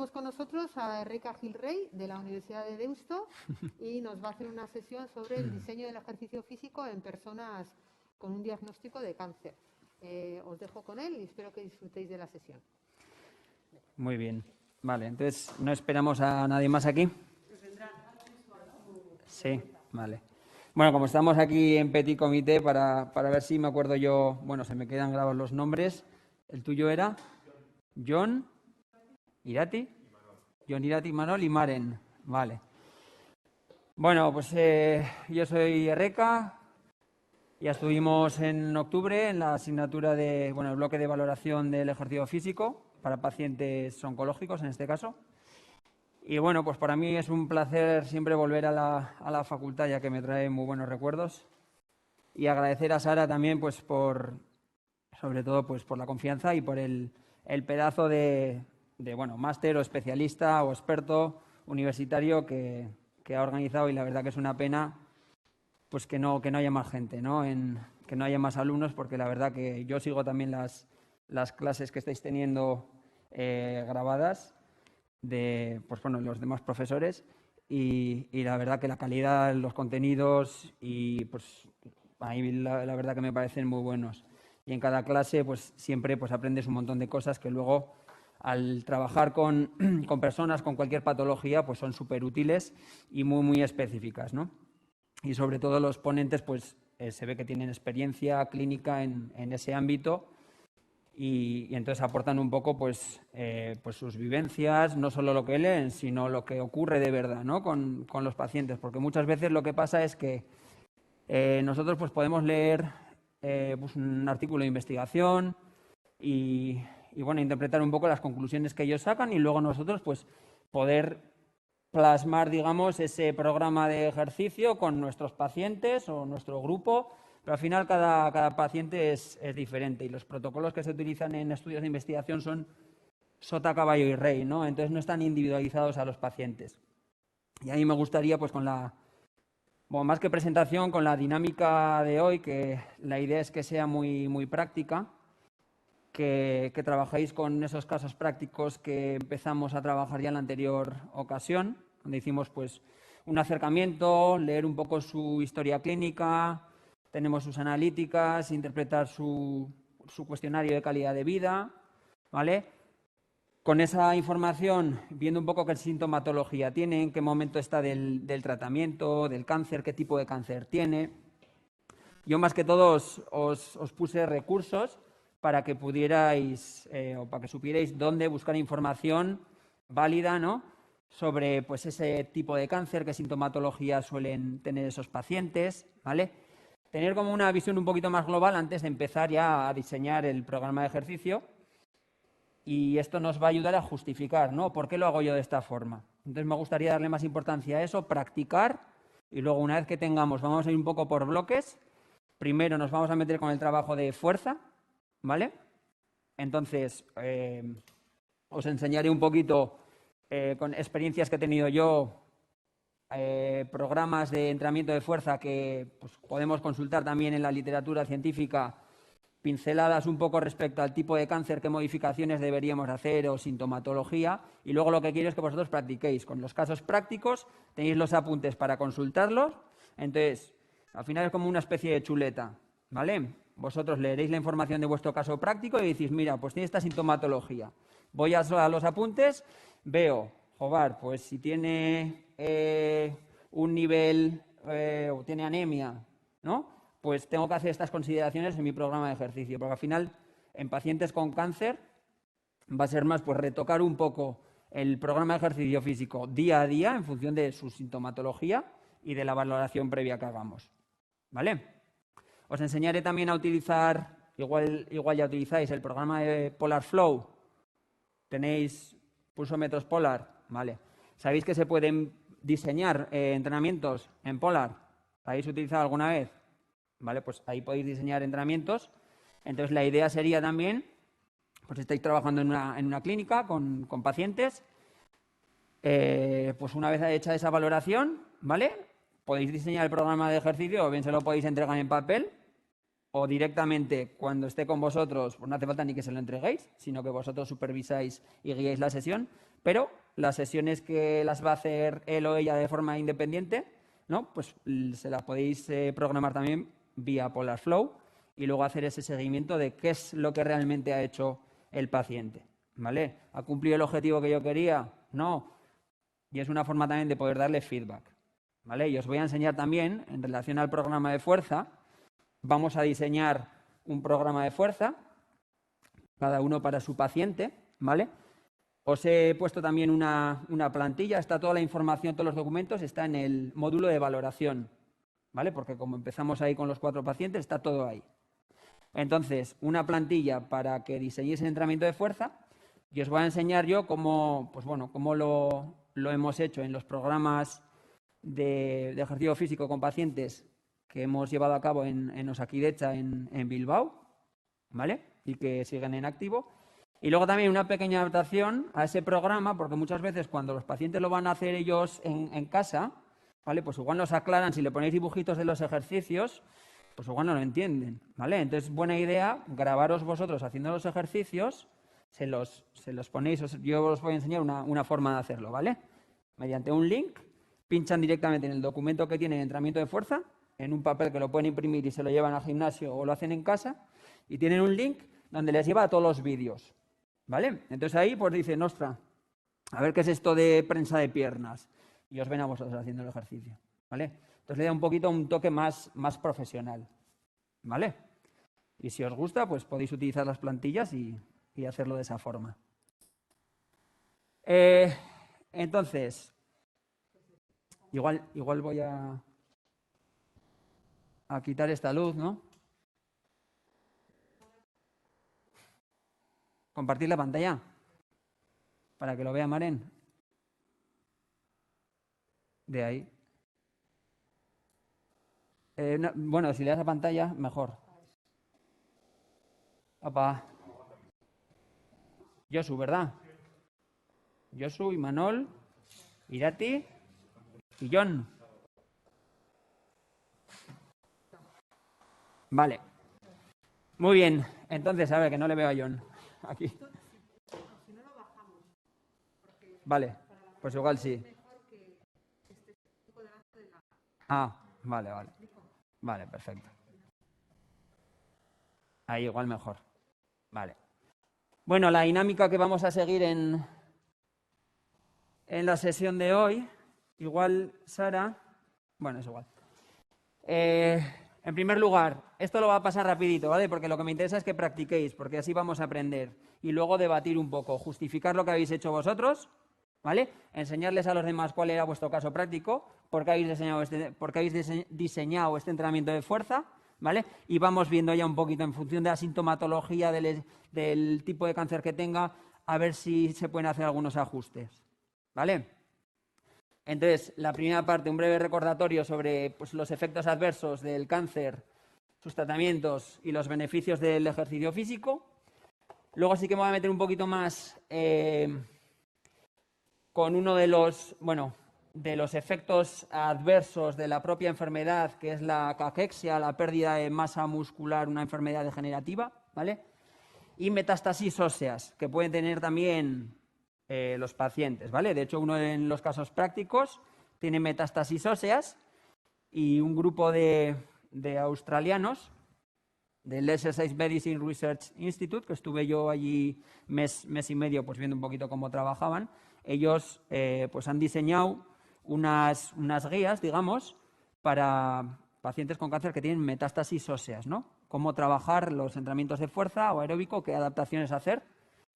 tenemos con nosotros a Reca Gil-Rey, de la Universidad de Deusto, y nos va a hacer una sesión sobre el diseño del ejercicio físico en personas con un diagnóstico de cáncer. Os dejo con él y espero que disfrutéis de la sesión. Muy bien. Vale, entonces no esperamos a nadie más aquí. Sí, vale. Bueno, como estamos aquí en petit comité para ver si me acuerdo yo, bueno, se me quedan grabados los nombres. ¿El tuyo era? John, Irati, John Irati, Manol y Maren. Vale. Bueno, pues yo soy Reca. Ya estuvimos en octubre en la asignatura de, bueno, el bloque de valoración del ejercicio físico para pacientes oncológicos en este caso. Y bueno, pues para mí es un placer siempre volver a la facultad, ya que me trae muy buenos recuerdos. Y agradecer a Sara también, pues sobre todo pues por la confianza y por el pedazo de bueno, máster o especialista o experto universitario que ha organizado, y la verdad que es una pena pues que no haya más gente, ¿no? Que no haya más alumnos, porque la verdad que yo sigo también las clases que estáis teniendo grabadas de pues bueno, los demás profesores, y la verdad que la calidad, los contenidos, y pues a mí la verdad que me parecen muy buenos. Y en cada clase pues siempre pues aprendes un montón de cosas que luego al trabajar con personas con cualquier patología pues son súper útiles y muy específicas, ¿no? Y sobre todo los ponentes pues se ve que tienen experiencia clínica en ese ámbito, y entonces aportan un poco pues sus vivencias, no solo lo que leen, sino lo que ocurre de verdad, ¿no? con los pacientes, porque muchas veces lo que pasa es que nosotros pues podemos leer pues un artículo de investigación y bueno, interpretar un poco las conclusiones que ellos sacan, y luego nosotros pues poder plasmar, digamos, ese programa de ejercicio con nuestros pacientes o nuestro grupo. Pero al final cada paciente es diferente, y los protocolos que se utilizan en estudios de investigación son sota, caballo y rey, ¿no? Entonces no están individualizados a los pacientes. Y a mí me gustaría, pues bueno, más que presentación, con la dinámica de hoy, que la idea es que sea muy práctica, que trabajéis con esos casos prácticos que empezamos a trabajar ya en la anterior ocasión, donde hicimos pues un acercamiento, leer un poco su historia clínica, tenemos sus analíticas, interpretar su cuestionario de calidad de vida, ¿vale? Con esa información, viendo un poco qué sintomatología tiene, en qué momento está del tratamiento, del cáncer, qué tipo de cáncer tiene. Yo más que todo os puse recursos para que pudierais o para que supierais dónde buscar información válida, ¿no?, sobre pues ese tipo de cáncer, qué sintomatología suelen tener esos pacientes, ¿vale? Tener como una visión un poquito más global antes de empezar ya a diseñar el programa de ejercicio, y esto nos va a ayudar a justificar, ¿no?, ¿por qué lo hago yo de esta forma? Entonces me gustaría darle más importancia a eso, practicar, y luego una vez que tengamos, vamos a ir un poco por bloques. Primero nos vamos a meter con el trabajo de fuerza, ¿vale? Entonces os enseñaré un poquito con experiencias que he tenido yo, programas de entrenamiento de fuerza que pues, podemos consultar también en la literatura científica, pinceladas un poco respecto al tipo de cáncer, qué modificaciones deberíamos hacer o sintomatología, y luego lo que quiero es que vosotros practiquéis. Con los casos prácticos tenéis los apuntes para consultarlos, entonces al final es como una especie de chuleta, ¿vale? Vosotros leeréis la información de vuestro caso práctico y decís, mira, pues tiene esta sintomatología. Voy a los apuntes, veo, joder, pues si tiene un nivel o tiene anemia, ¿no?, pues tengo que hacer estas consideraciones en mi programa de ejercicio, porque al final en pacientes con cáncer va a ser más pues retocar un poco el programa de ejercicio físico día a día en función de su sintomatología y de la valoración previa que hagamos, ¿vale? Os enseñaré también a utilizar, igual ya utilizáis el programa de Polar Flow, tenéis pulsómetros Polar, ¿vale? ¿Sabéis que se pueden diseñar entrenamientos en Polar? ¿Lo habéis utilizado alguna vez? ¿Vale? Pues ahí podéis diseñar entrenamientos. Entonces la idea sería también, pues estáis trabajando en una clínica con pacientes, pues una vez hecha esa valoración, ¿vale?, podéis diseñar el programa de ejercicio, o bien se lo podéis entregar en papel, o directamente cuando esté con vosotros, pues no hace falta ni que se lo entreguéis, sino que vosotros supervisáis y guiáis la sesión, pero las sesiones que las va a hacer él o ella de forma independiente, ¿no? Pues se las podéis programar también vía Polarflow y luego hacer ese seguimiento de qué es lo que realmente ha hecho el paciente, ¿vale? ¿Ha cumplido el objetivo que yo quería? No. Y es una forma también de poder darle feedback, ¿vale? Y os voy a enseñar también, en relación al programa de fuerza, vamos a diseñar un programa de fuerza, cada uno para su paciente, ¿vale? Os he puesto también una plantilla, está toda la información, todos los documentos, está en el módulo de valoración, ¿vale? Porque como empezamos ahí con los 4 pacientes, está todo ahí. Entonces, una plantilla para que diseñéis el entrenamiento de fuerza y os voy a enseñar yo cómo, pues bueno, cómo lo hemos hecho en los programas de ejercicio físico con pacientes que hemos llevado a cabo en Osakidetza, en Bilbao, ¿vale? Y que siguen en activo. Y luego también una pequeña adaptación a ese programa, porque muchas veces cuando los pacientes lo van a hacer ellos en casa, ¿vale? Pues igual nos aclaran, si le ponéis dibujitos de los ejercicios, pues igual no lo entienden, ¿vale? Entonces, buena idea grabaros vosotros haciendo los ejercicios, se los ponéis, yo os voy a enseñar una forma de hacerlo, ¿vale? Mediante un link, pinchan directamente en el documento que tiene de entrenamiento de fuerza, en un papel que lo pueden imprimir y se lo llevan al gimnasio o lo hacen en casa, y tienen un link donde les lleva a todos los vídeos, ¿vale? Entonces ahí pues dicen, ostras, a ver qué es esto de prensa de piernas, y os ven a vosotros haciendo el ejercicio, ¿vale? Entonces le da un poquito un toque más profesional, ¿vale? Y si os gusta, pues podéis utilizar las plantillas y hacerlo de esa forma. Entonces, igual voy a quitar esta luz, ¿no? Compartir la pantalla para que lo vea Maren. De ahí. Bueno, si le das a pantalla, mejor. Opa. Josu, ¿verdad? Josu, Imanol, Irati y John. Vale. Muy bien. Entonces, a ver, que no le veo a John. Aquí. Vale. Pues igual sí. Ah, vale. Vale, perfecto. Ahí igual mejor. Vale. Bueno, la dinámica que vamos a seguir en la sesión de hoy, igual Sara, bueno, es igual. En primer lugar, esto lo va a pasar rapidito, ¿vale? Porque lo que me interesa es que practiquéis, porque así vamos a aprender. Y luego debatir un poco, justificar lo que habéis hecho vosotros, ¿vale? Enseñarles a los demás cuál era vuestro caso práctico, por qué habéis diseñado este entrenamiento de fuerza, ¿vale? Y vamos viendo ya un poquito en función de la sintomatología del tipo de cáncer que tenga, a ver si se pueden hacer algunos ajustes, ¿vale? Entonces, la primera parte, un breve recordatorio sobre pues, los efectos adversos del cáncer, sus tratamientos y los beneficios del ejercicio físico. Luego sí que me voy a meter un poquito más con uno de los efectos adversos de la propia enfermedad, que es la caquexia, la pérdida de masa muscular, una enfermedad degenerativa, ¿vale? Y metástasis óseas, que pueden tener también los pacientes, ¿vale? De hecho, uno de los casos prácticos tiene metástasis óseas y un grupo de australianos del Exercise Medicine Research Institute, que estuve yo allí mes y medio pues viendo un poquito cómo trabajaban, ellos pues han diseñado unas guías, digamos, para pacientes con cáncer que tienen metástasis óseas, ¿no? Cómo trabajar los entrenamientos de fuerza o aeróbico, qué adaptaciones hacer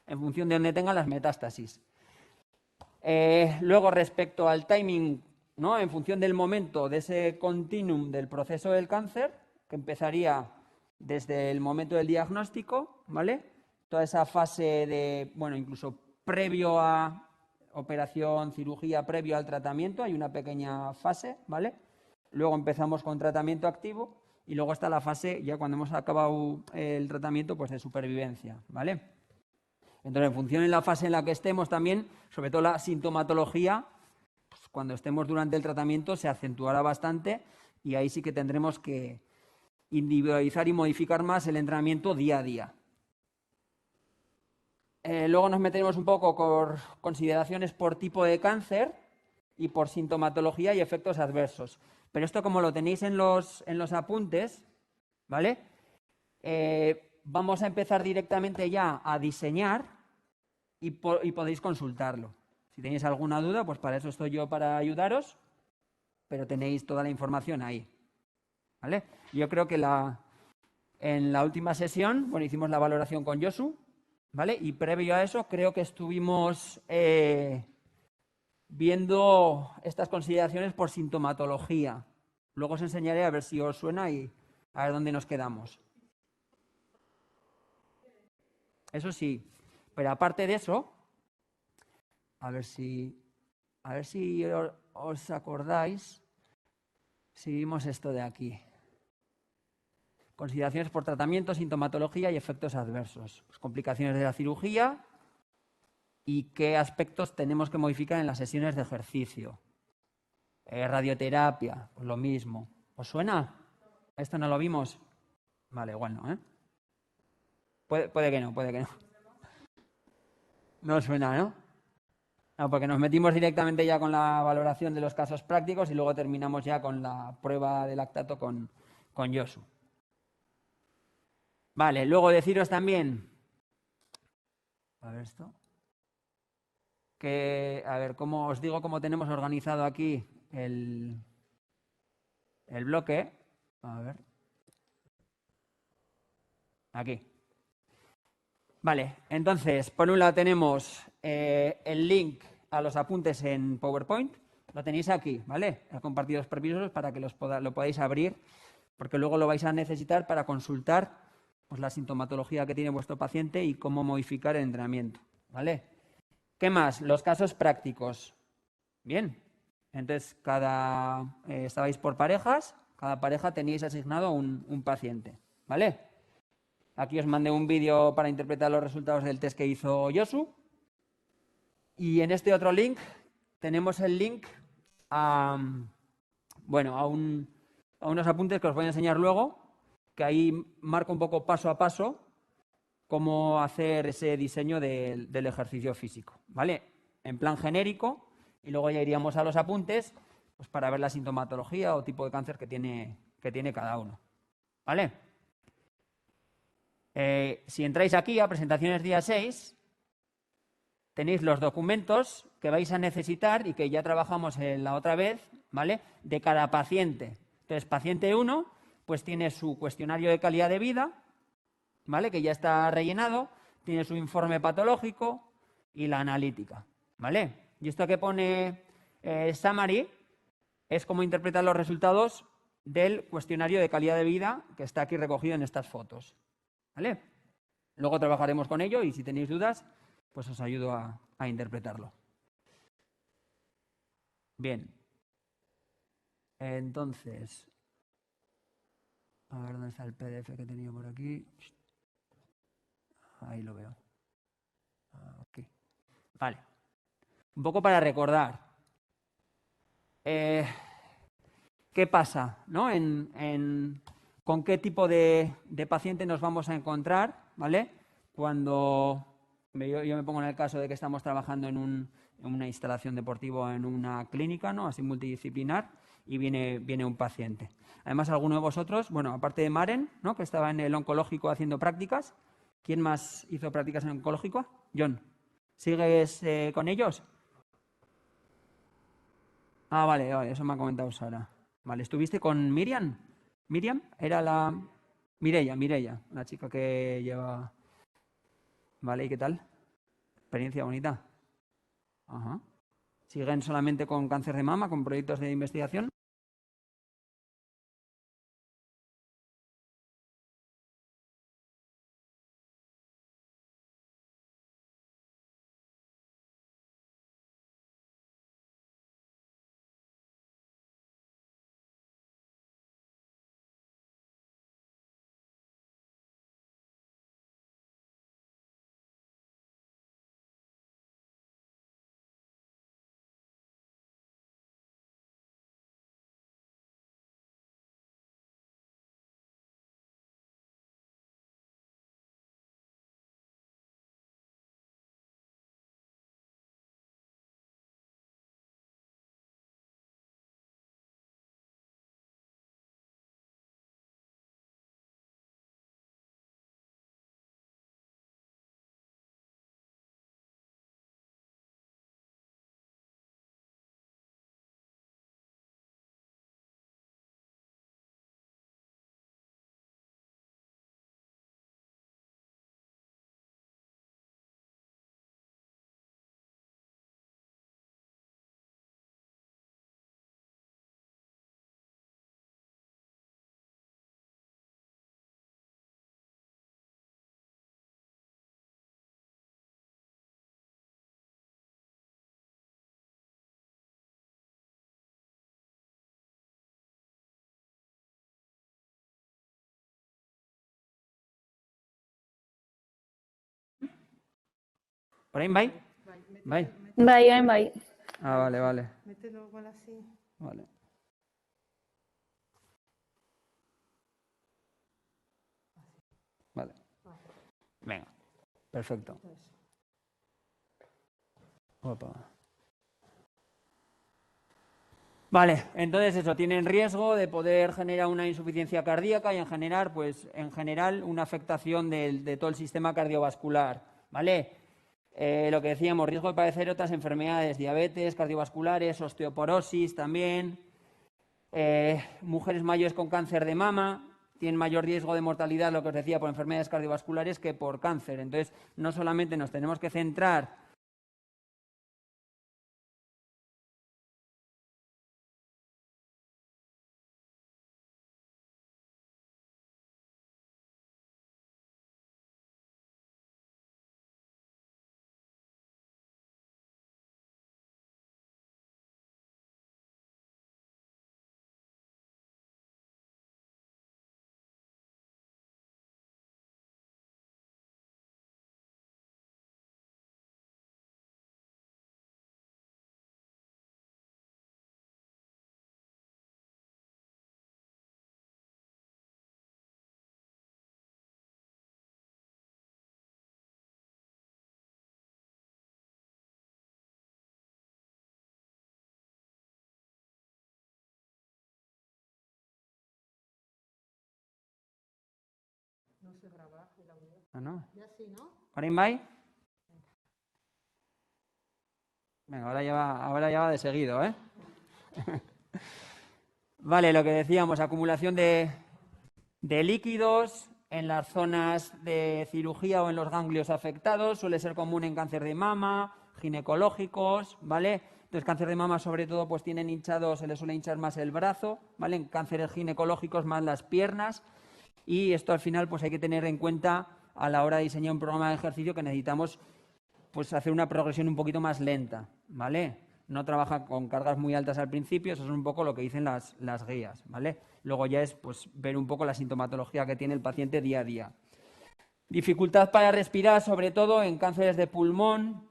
en función de donde tengan las metástasis. Luego, respecto al timing, ¿no? En función del momento de ese continuum del proceso del cáncer, que empezaría desde el momento del diagnóstico, ¿vale? Toda esa fase de, bueno, incluso previo a operación, cirugía, previo al tratamiento, hay una pequeña fase, ¿vale? Luego empezamos con tratamiento activo y luego está la fase, ya cuando hemos acabado el tratamiento, pues de supervivencia, ¿vale? Entonces, en función de la fase en la que estemos también, sobre todo la sintomatología, pues cuando estemos durante el tratamiento se acentuará bastante y ahí sí que tendremos que individualizar y modificar más el entrenamiento día a día. Luego nos meteremos un poco con consideraciones por tipo de cáncer y por sintomatología y efectos adversos. Pero esto, como lo tenéis en los apuntes, ¿vale? Vamos a empezar directamente ya a diseñar y podéis consultarlo. Si tenéis alguna duda, pues para eso estoy yo, para ayudaros, pero tenéis toda la información ahí, ¿vale? Yo creo que en la última sesión, bueno, hicimos la valoración con Josu, ¿vale? Y previo a eso creo que estuvimos viendo estas consideraciones por sintomatología. Luego os enseñaré a ver si os suena y a ver dónde nos quedamos. Eso sí, pero aparte de eso, a ver si os acordáis si vimos esto de aquí. Consideraciones por tratamiento, sintomatología y efectos adversos. Pues complicaciones de la cirugía y qué aspectos tenemos que modificar en las sesiones de ejercicio. Radioterapia, pues lo mismo. ¿Os suena? ¿Esto no lo vimos? Vale, igual no, ¿eh? Puede que no, puede que no. No os suena, ¿no? No, porque nos metimos directamente ya con la valoración de los casos prácticos y luego terminamos ya con la prueba de lactato con Josu. Vale, luego deciros también, a ver esto, que, a ver, como os digo, cómo tenemos organizado aquí el bloque. A ver. Aquí. Vale, entonces, por un lado tenemos el link a los apuntes en PowerPoint. Lo tenéis aquí, ¿vale? He compartido los permisos para que lo podáis abrir, porque luego lo vais a necesitar para consultar pues, la sintomatología que tiene vuestro paciente y cómo modificar el entrenamiento, ¿vale? ¿Qué más? Los casos prácticos. Bien, entonces estabais por parejas, cada pareja teníais asignado un paciente, ¿vale? Aquí os mandé un vídeo para interpretar los resultados del test que hizo Josu. Y en este otro link tenemos el link a unos apuntes que os voy a enseñar luego, que ahí marco un poco paso a paso cómo hacer ese diseño del ejercicio físico, ¿vale? En plan genérico, y luego ya iríamos a los apuntes pues para ver la sintomatología o tipo de cáncer que tiene cada uno, ¿vale? Si entráis aquí a presentaciones día 6, tenéis los documentos que vais a necesitar y que ya trabajamos la otra vez, ¿vale? De cada paciente. Entonces, paciente 1, pues tiene su cuestionario de calidad de vida, ¿vale? Que ya está rellenado, tiene su informe patológico y la analítica, ¿vale? Y esto que pone summary es cómo interpretar los resultados del cuestionario de calidad de vida que está aquí recogido en estas fotos, ¿vale? Luego trabajaremos con ello y si tenéis dudas, pues os ayudo a interpretarlo. Bien. Entonces, a ver dónde está el PDF que he tenido por aquí. Ahí lo veo. Aquí. Vale. Un poco para recordar. ¿Qué pasa? ¿No? ¿Con qué tipo de paciente nos vamos a encontrar? ¿Vale? Cuando yo me pongo en el caso de que estamos trabajando en una instalación deportiva, en una clínica, ¿no? Así multidisciplinar, y viene un paciente. Además, alguno de vosotros, bueno, aparte de Maren, ¿no? Que estaba en el oncológico haciendo prácticas, ¿quién más hizo prácticas en el oncológico? John. ¿Sigues con ellos? Ah, vale, eso me ha comentado Sara. Vale, ¿estuviste con Miriam? ¿Miriam? Era la... Mireia, la chica que lleva... Vale, ¿y qué tal? ¿Experiencia bonita? Ajá. ¿Siguen solamente con cáncer de mama, con proyectos de investigación? Orain bai? Bai. Bai, orain bai. Ah, vale, vale. Mételo igual así. Vale. Vale. Venga. Perfecto. Opa. Vale, entonces eso, tienen riesgo de poder generar una insuficiencia cardíaca y en general una afectación de todo el sistema cardiovascular, ¿vale? Lo que decíamos, riesgo de padecer otras enfermedades, diabetes, cardiovasculares, osteoporosis también. Mujeres mayores con cáncer de mama tienen mayor riesgo de mortalidad, lo que os decía, por enfermedades cardiovasculares que por cáncer. Entonces, no solamente nos tenemos que centrar No se graba el audio. Ah, no. Ya sí, ¿no? ¿Orain bai? Venga, ahora ya va de seguido, ¿eh? Vale, lo que decíamos, acumulación de líquidos en las zonas de cirugía o en los ganglios afectados, suele ser común en cáncer de mama, ginecológicos, ¿vale? Entonces, cáncer de mama sobre todo pues tienen hinchado, se le suele hinchar más el brazo, ¿vale? En cánceres ginecológicos más las piernas. Y esto al final pues hay que tener en cuenta a la hora de diseñar un programa de ejercicio que necesitamos pues hacer una progresión un poquito más lenta, ¿vale? No trabaja con cargas muy altas al principio, eso es un poco lo que dicen las guías, ¿vale? Luego ya es pues ver un poco la sintomatología que tiene el paciente día a día. Dificultad para respirar, sobre todo en cánceres de pulmón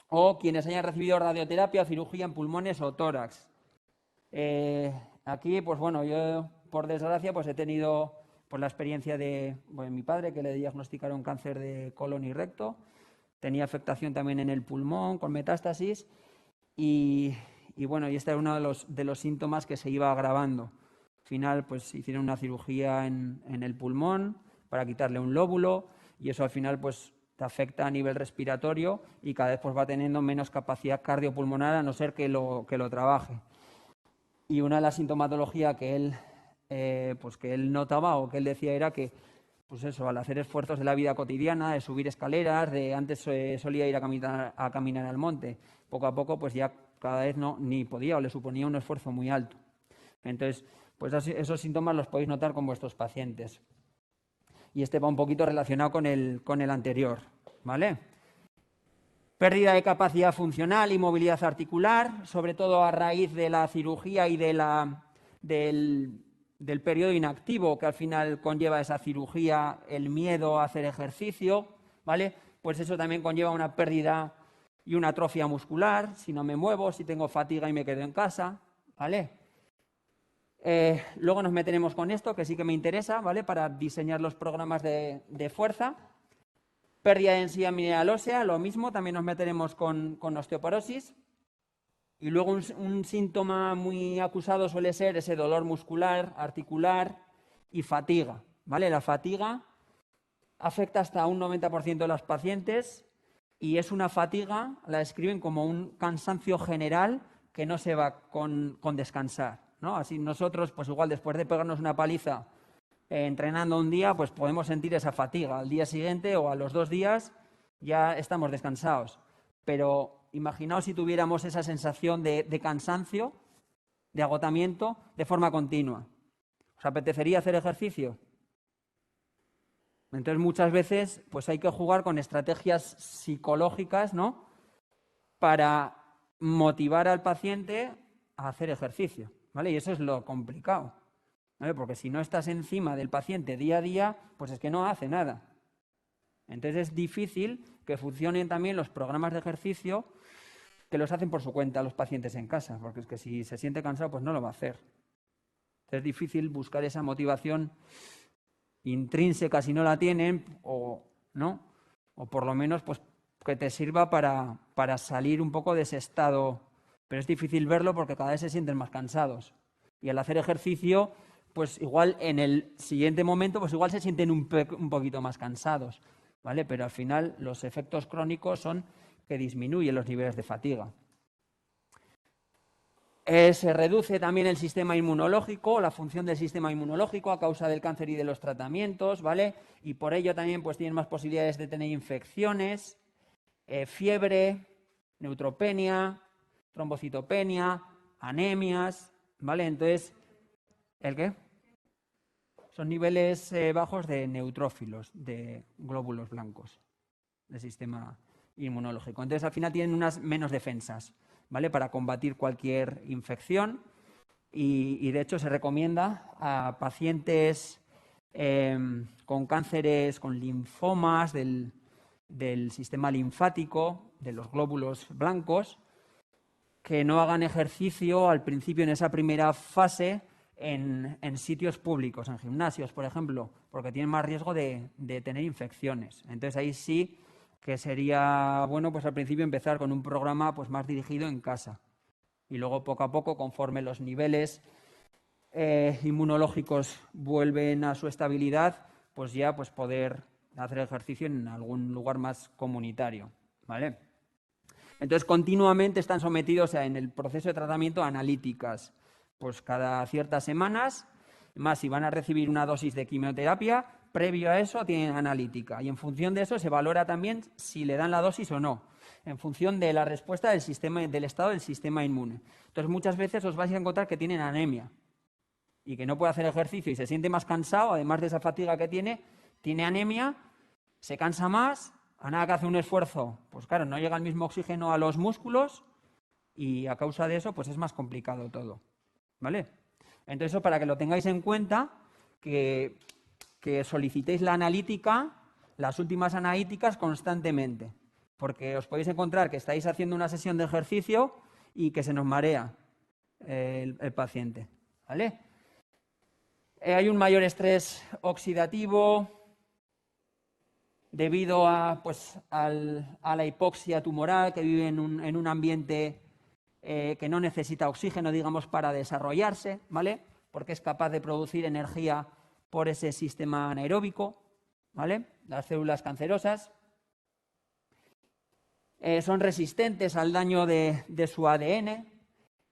o quienes hayan recibido radioterapia o cirugía en pulmones o tórax. Aquí, pues bueno, yo por desgracia pues he tenido pues la experiencia de mi padre, que le diagnosticaron cáncer de colon y recto. Tenía afectación también en el pulmón con metástasis y bueno, y este era uno de los síntomas que se iba agravando. Al final, pues hicieron una cirugía en el pulmón para quitarle un lóbulo y eso al final pues te afecta a nivel respiratorio y cada vez pues va teniendo menos capacidad cardiopulmonar a no ser que lo trabaje. Y una de las sintomatologías que él notaba o que él decía era que, pues eso, al hacer esfuerzos de la vida cotidiana, de subir escaleras, antes solía ir a caminar al monte, poco a poco pues ya cada vez ni podía o le suponía un esfuerzo muy alto. Entonces, pues esos síntomas los podéis notar con vuestros pacientes. Y este va un poquito relacionado con el anterior, ¿vale? Pérdida de capacidad funcional y movilidad articular, sobre todo a raíz de la cirugía y del periodo inactivo que al final conlleva esa cirugía, el miedo a hacer ejercicio, ¿vale? Pues eso también conlleva una pérdida y una atrofia muscular, si no me muevo, si tengo fatiga y me quedo en casa, ¿vale? Luego nos meteremos con esto, que sí que me interesa, ¿vale? Para diseñar los programas de fuerza. Pérdida de densidad mineral ósea, lo mismo, también nos meteremos con osteoporosis. Y luego un síntoma muy acusado suele ser ese dolor muscular, articular y fatiga, ¿vale? La fatiga afecta hasta un 90% de los pacientes y es una fatiga, la describen como un cansancio general que no se va con descansar, ¿no? Así nosotros, pues igual después de pegarnos una paliza entrenando un día, pues podemos sentir esa fatiga. Al día siguiente o a los 2 días ya estamos descansados. Pero imaginaos si tuviéramos esa sensación de cansancio, de agotamiento, de forma continua. ¿Os apetecería hacer ejercicio? Entonces muchas veces pues hay que jugar con estrategias psicológicas, ¿no? Para motivar al paciente a hacer ejercicio, ¿vale? Y eso es lo complicado, ¿vale? Porque si no estás encima del paciente día a día, pues es que no hace nada. Entonces es difícil que funcionen también los programas de ejercicio que los hacen por su cuenta los pacientes en casa, porque es que si se siente cansado, pues no lo va a hacer. Es difícil buscar esa motivación intrínseca si no la tienen, o no, o por lo menos pues que te sirva para salir un poco de ese estado. Pero es difícil verlo porque cada vez se sienten más cansados. Y al hacer ejercicio, pues igual en el siguiente momento, pues igual se sienten un poquito más cansados, ¿vale? Pero al final los efectos crónicos son que disminuyen los niveles de fatiga. Se reduce también el sistema inmunológico, la función del sistema inmunológico a causa del cáncer y de los tratamientos, ¿vale? Y por ello también pues tienen más posibilidades de tener infecciones, fiebre, neutropenia, trombocitopenia, anemias, ¿vale? Entonces, ¿el qué? Son niveles bajos de neutrófilos, de glóbulos blancos del sistema inmunológico. Entonces, al final tienen unas menos defensas, ¿vale? Para combatir cualquier infección y de hecho se recomienda a pacientes con cánceres, con linfomas del sistema linfático, de los glóbulos blancos, que no hagan ejercicio al principio en esa primera fase en sitios públicos, en gimnasios, por ejemplo, porque tienen más riesgo de tener infecciones. Entonces ahí sí que sería bueno pues al principio empezar con un programa pues más dirigido en casa y luego poco a poco, conforme los niveles inmunológicos vuelven a su estabilidad, pues ya pues poder hacer ejercicio en algún lugar más comunitario, ¿vale? Entonces continuamente están sometidos en el proceso de tratamiento a analíticas, pues cada ciertas semanas, más si van a recibir una dosis de quimioterapia, previo a eso tienen analítica y en función de eso se valora también si le dan la dosis o no, en función de la respuesta del estado del sistema inmune. Entonces muchas veces os vais a encontrar que tienen anemia y que no puede hacer ejercicio y se siente más cansado, además de esa fatiga que tiene anemia, se cansa más, a nada que hace un esfuerzo, pues claro, no llega el mismo oxígeno a los músculos y a causa de eso pues es más complicado todo, ¿vale? Entonces eso para que lo tengáis en cuenta, que solicitéis la analítica, las últimas analíticas constantemente, porque os podéis encontrar que estáis haciendo una sesión de ejercicio y que se nos marea el paciente, ¿vale? Hay un mayor estrés oxidativo debido a la hipoxia tumoral, que vive en un ambiente que no necesita oxígeno, digamos, para desarrollarse, ¿vale? Porque es capaz de producir energía por ese sistema anaeróbico, ¿vale? Las células cancerosas son resistentes al daño de su ADN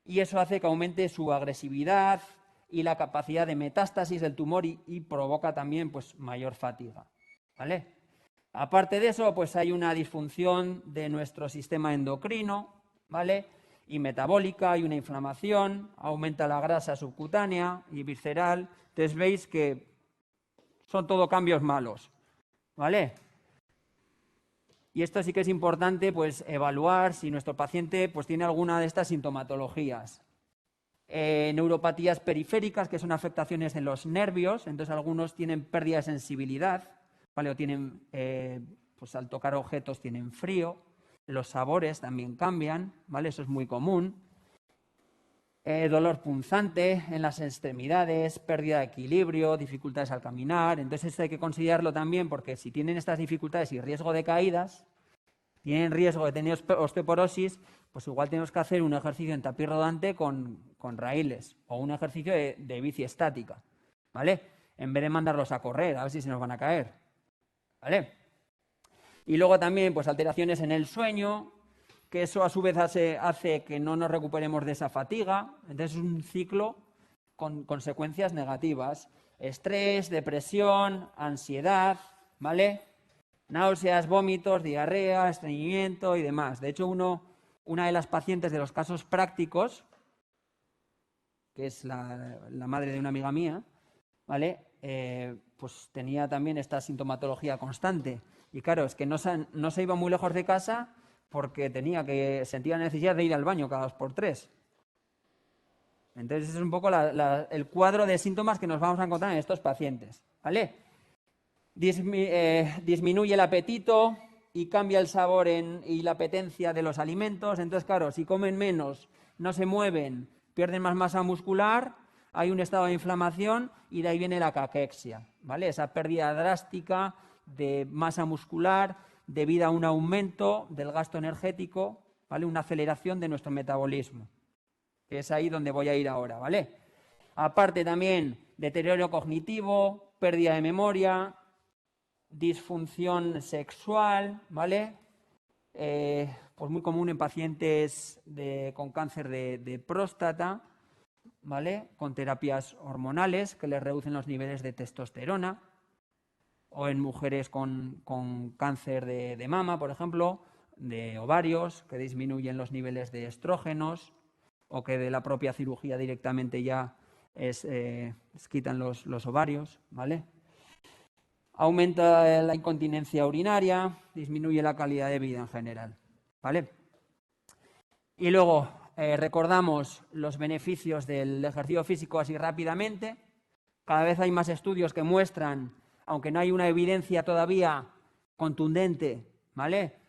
y eso hace que aumente su agresividad y la capacidad de metástasis del tumor y provoca también pues mayor fatiga, ¿vale? Aparte de eso, pues hay una disfunción de nuestro sistema endocrino, ¿vale? Y metabólica, hay una inflamación, aumenta la grasa subcutánea y visceral. Entonces veis que son todo cambios malos, ¿vale? Y esto sí que es importante pues evaluar si nuestro paciente pues tiene alguna de estas sintomatologías. Neuropatías periféricas, que son afectaciones en los nervios, entonces algunos tienen pérdida de sensibilidad, ¿vale? O tienen, pues al tocar objetos tienen frío, los sabores también cambian, ¿vale? Eso es muy común. Dolor punzante en las extremidades, pérdida de equilibrio, dificultades al caminar. Entonces esto hay que considerarlo también porque si tienen estas dificultades y riesgo de caídas, tienen riesgo de tener osteoporosis, pues igual tenemos que hacer un ejercicio en tapiz rodante con raíles o un ejercicio de bici estática, ¿vale? En vez de mandarlos a correr, a ver si se nos van a caer, ¿vale? Y luego también pues alteraciones en el sueño, que eso a su vez hace que no nos recuperemos de esa fatiga. Entonces es un ciclo con consecuencias negativas. Estrés, depresión, ansiedad, ¿vale? Náuseas, vómitos, diarrea, estreñimiento y demás. De hecho, una de las pacientes de los casos prácticos, que es la madre de una amiga mía, ¿vale? Pues tenía también esta sintomatología constante. Y claro, es que no se iba muy lejos de casa porque sentía la necesidad de ir al baño cada 2 por 3. Entonces, ese es un poco el cuadro de síntomas que nos vamos a encontrar en estos pacientes, ¿vale? Disminuye el apetito, y cambia el sabor y la apetencia de los alimentos. Entonces, claro, si comen menos, no se mueven, pierden más masa muscular, hay un estado de inflamación y de ahí viene la caquexia, ¿vale? Esa pérdida drástica de masa muscular debido a un aumento del gasto energético, ¿vale? Una aceleración de nuestro metabolismo, que es ahí donde voy a ir ahora, ¿vale? Aparte también, deterioro cognitivo, pérdida de memoria, disfunción sexual, ¿vale? Pues muy común en pacientes con cáncer de próstata, ¿vale? Con terapias hormonales que les reducen los niveles de testosterona, o en mujeres con cáncer de mama, por ejemplo, de ovarios, que disminuyen los niveles de estrógenos, o que de la propia cirugía directamente ya les quitan los ovarios, ¿vale? Aumenta la incontinencia urinaria, disminuye la calidad de vida en general, ¿vale? Y luego recordamos los beneficios del ejercicio físico así rápidamente. Cada vez hay más estudios que muestran, aunque no hay una evidencia todavía contundente, ¿vale?,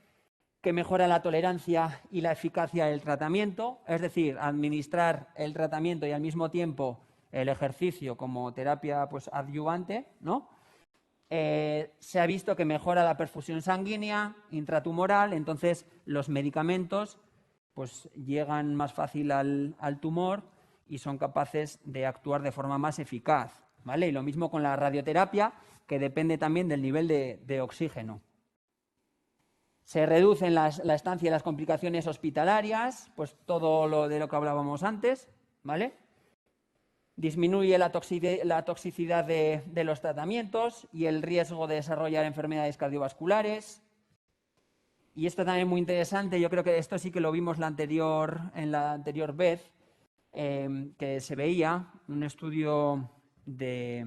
que mejora la tolerancia y la eficacia del tratamiento, es decir, administrar el tratamiento y al mismo tiempo el ejercicio como terapia pues, adyuvante, ¿no? Se ha visto que mejora la perfusión sanguínea intratumoral, entonces los medicamentos pues, llegan más fácil al tumor y son capaces de actuar de forma más eficaz, ¿vale? Y lo mismo con la radioterapia, que depende también del nivel de oxígeno. Se reducen la estancia y las complicaciones hospitalarias, pues todo lo de lo que hablábamos antes, ¿vale? Disminuye la toxicidad de los tratamientos y el riesgo de desarrollar enfermedades cardiovasculares. Y esto también es muy interesante, yo creo que esto sí que lo vimos en la anterior vez, que se veía un estudio de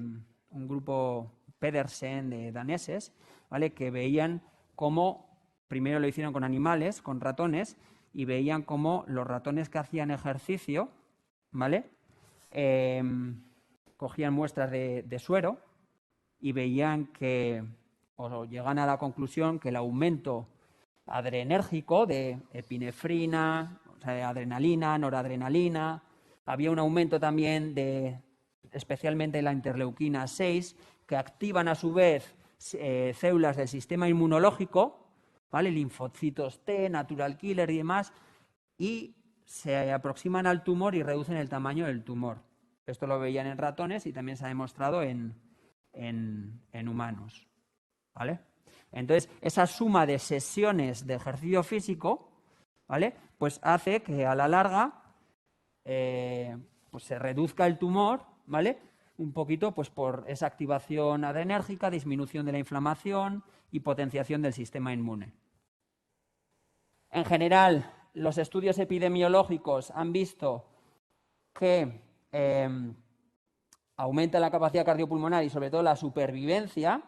un grupo Pedersen de daneses, ¿vale?, que veían cómo, primero lo hicieron con animales, con ratones, y veían cómo los ratones que hacían ejercicio, ¿vale?, cogían muestras de suero y veían que, o llegan a la conclusión que el aumento adrenérgico de epinefrina, o sea, adrenalina, noradrenalina, había un aumento también especialmente la interleuquina 6, que activan a su vez células del sistema inmunológico, ¿vale?, linfocitos T, natural killer y demás, y se aproximan al tumor y reducen el tamaño del tumor. Esto lo veían en ratones y también se ha demostrado en humanos, ¿vale? Entonces, esa suma de sesiones de ejercicio físico, ¿vale?, pues hace que a la larga pues se reduzca el tumor, ¿vale?, un poquito pues por esa activación adrenérgica, disminución de la inflamación y potenciación del sistema inmune. En general, los estudios epidemiológicos han visto que aumenta la capacidad cardiopulmonar y sobre todo la supervivencia,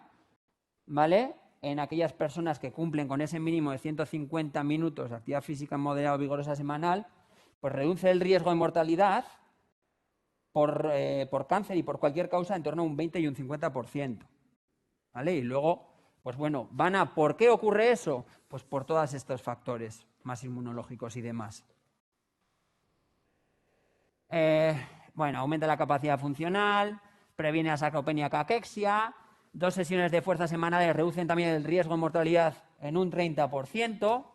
¿vale?, en aquellas personas que cumplen con ese mínimo de 150 minutos de actividad física moderada o vigorosa semanal, pues reduce el riesgo de mortalidad por cáncer y por cualquier causa en torno a un 20 y un 50%, ¿vale? Y luego, pues bueno, ¿por qué ocurre eso? Pues por todos estos factores más inmunológicos y demás. Bueno, aumenta la capacidad funcional, previene la sarcopenia caquexia, 2 sesiones de fuerza semanales reducen también el riesgo de mortalidad en un 30%,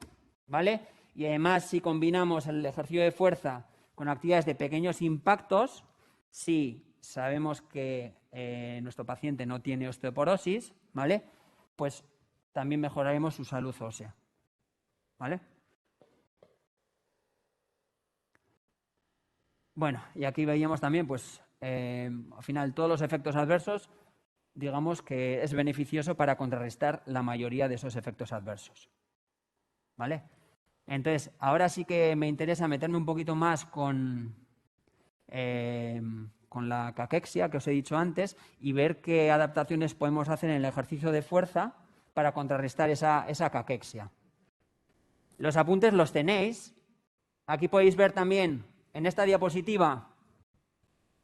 ¿vale? Y además, si combinamos el ejercicio de fuerza con actividades de pequeños impactos, si sabemos que nuestro paciente no tiene osteoporosis, ¿vale?, pues también mejoraremos su salud ósea, ¿vale? Bueno, y aquí veíamos también, pues, al final, todos los efectos adversos, digamos que es beneficioso para contrarrestar la mayoría de esos efectos adversos, ¿vale? Entonces, ahora sí que me interesa meterme un poquito más con la caquexia que os he dicho antes y ver qué adaptaciones podemos hacer en el ejercicio de fuerza para contrarrestar esa caquexia. Los apuntes los tenéis. Aquí podéis ver también en esta diapositiva.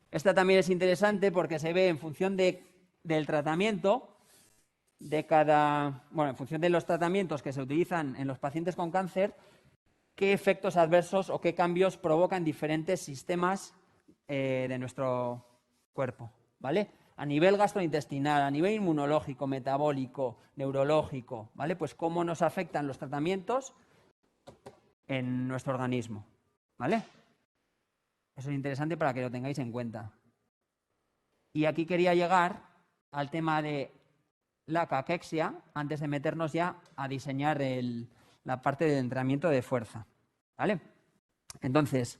Esta también es interesante porque se ve en función del tratamiento, en función de los tratamientos que se utilizan en los pacientes con cáncer, qué efectos adversos o qué cambios provocan diferentes sistemas de nuestro cuerpo, ¿vale? A nivel gastrointestinal, a nivel inmunológico, metabólico, neurológico, ¿vale? Pues cómo nos afectan los tratamientos en nuestro organismo, ¿vale? Eso es interesante para que lo tengáis en cuenta. Y aquí quería llegar al tema de la caquexia antes de meternos ya a diseñar la parte del entrenamiento de fuerza, ¿vale? Entonces,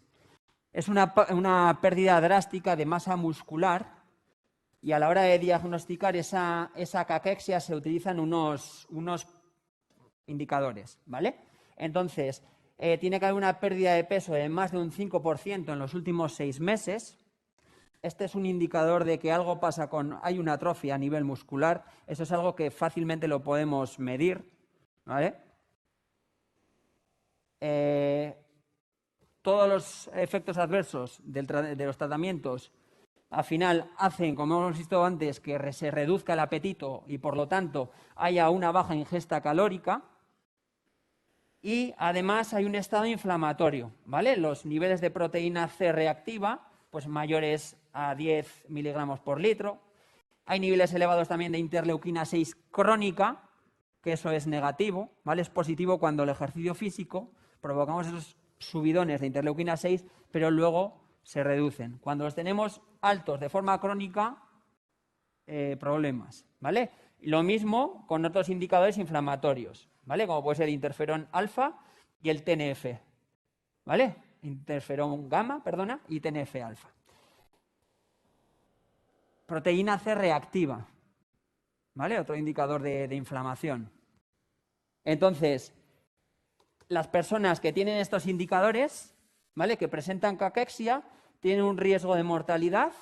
es una pérdida drástica de masa muscular y a la hora de diagnosticar esa caquexia se utilizan unos indicadores, ¿vale? Entonces, tiene que haber una pérdida de peso de más de un 5% en los últimos 6 meses. Este es un indicador de que algo pasa hay una atrofia a nivel muscular. Eso es algo que fácilmente lo podemos medir, ¿vale? Todos los efectos adversos de los tratamientos al final hacen, como hemos visto antes, que se reduzca el apetito y por lo tanto haya una baja ingesta calórica. Y además hay un estado inflamatorio, ¿vale? Los niveles de proteína C reactiva, pues mayores a 10 miligramos por litro. Hay niveles elevados también de interleuquina 6 crónica, que eso es negativo, ¿vale? Es positivo cuando el ejercicio físico provocamos esos subidones de interleuquina 6, pero luego se reducen. Cuando los tenemos altos de forma crónica, problemas, ¿vale? Lo mismo con otros indicadores inflamatorios, ¿vale? Como puede ser el interferón alfa y el TNF, ¿vale? Interferón gamma, y TNF alfa. Proteína C reactiva, ¿vale? Otro indicador de inflamación. Entonces, las personas que tienen estos indicadores, ¿vale? Que presentan caquexia, tienen un riesgo de mortalidad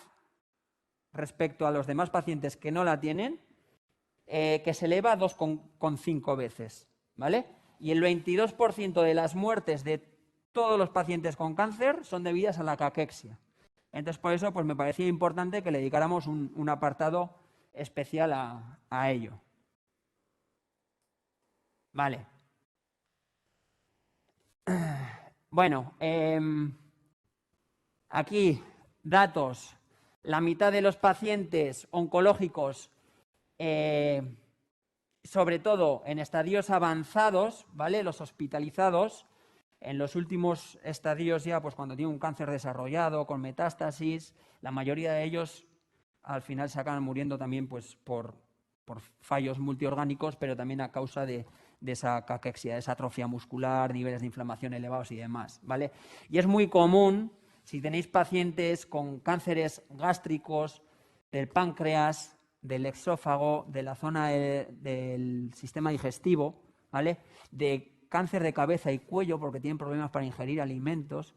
respecto a los demás pacientes que no la tienen, que se eleva a 2,5 veces, ¿vale? Y el 22% de las muertes de todos los pacientes con cáncer son debidas a la caquexia. Entonces, por eso pues me parecía importante que le dedicáramos un apartado especial a ello. Vale. Bueno, aquí datos. La mitad de los pacientes oncológicos, sobre todo en estadios avanzados, ¿vale? Los hospitalizados, en los últimos estadios ya, pues cuando tiene un cáncer desarrollado, con metástasis, la mayoría de ellos al final se acaban muriendo también pues por fallos multiorgánicos, pero también a causa de esa caquexia, de esa atrofia muscular, niveles de inflamación elevados y demás, ¿vale? Y es muy común, si tenéis pacientes con cánceres gástricos, del páncreas, del exófago, de la zona del sistema digestivo, ¿vale? De cáncer de cabeza y cuello porque tienen problemas para ingerir alimentos,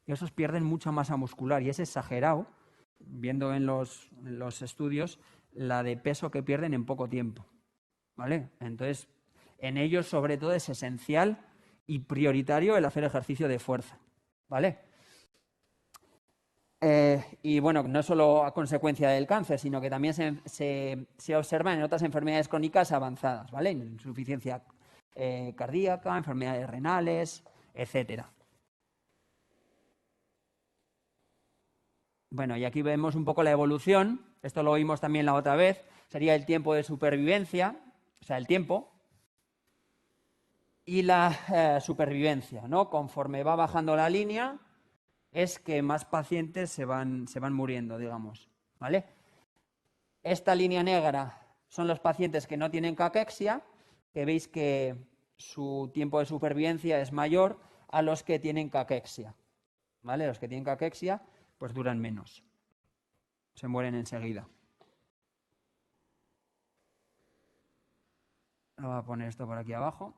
y esos pierden mucha masa muscular y es exagerado, viendo en los estudios, la de peso que pierden en poco tiempo, ¿vale? Entonces, en ellos sobre todo es esencial y prioritario el hacer ejercicio de fuerza, ¿vale? Y bueno, no solo a consecuencia del cáncer, sino que también se observa en otras enfermedades crónicas avanzadas, ¿vale? Insuficiencia cardíaca, enfermedades renales, etcétera. Bueno, y aquí vemos un poco la evolución. Esto lo vimos también la otra vez. Sería el tiempo de supervivencia, o sea, el tiempo, y la supervivencia, ¿no? Conforme va bajando la línea, es que más pacientes se van muriendo, digamos, ¿vale? Esta línea negra son los pacientes que no tienen caquexia, que veis que su tiempo de supervivencia es mayor a los que tienen caquexia, ¿vale? Los que tienen caquexia pues duran menos, se mueren enseguida. Voy a poner esto por aquí abajo,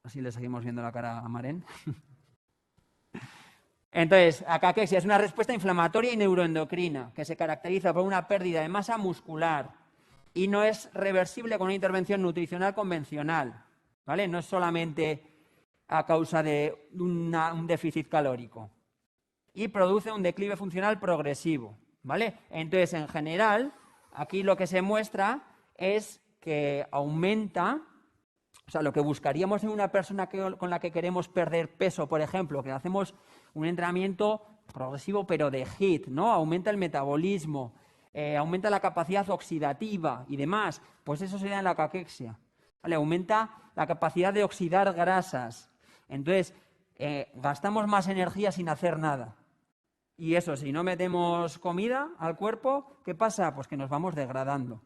así le seguimos viendo la cara a Maren. Entonces, la caquexia es una respuesta inflamatoria y neuroendocrina que se caracteriza por una pérdida de masa muscular y no es reversible con una intervención nutricional convencional, ¿vale? No es solamente a causa de un déficit calórico. Y produce un declive funcional progresivo, ¿vale? Entonces, en general, aquí lo que se muestra es que aumenta, o sea, lo que buscaríamos en una persona con la que queremos perder peso, por ejemplo, que hacemos un entrenamiento progresivo pero de HIIT, ¿no? Aumenta el metabolismo, aumenta la capacidad oxidativa y demás, pues eso sería en la caquexia, ¿vale? Aumenta la capacidad de oxidar grasas. Entonces, gastamos más energía sin hacer nada. Y eso, si no metemos comida al cuerpo, ¿qué pasa? Pues que nos vamos degradando.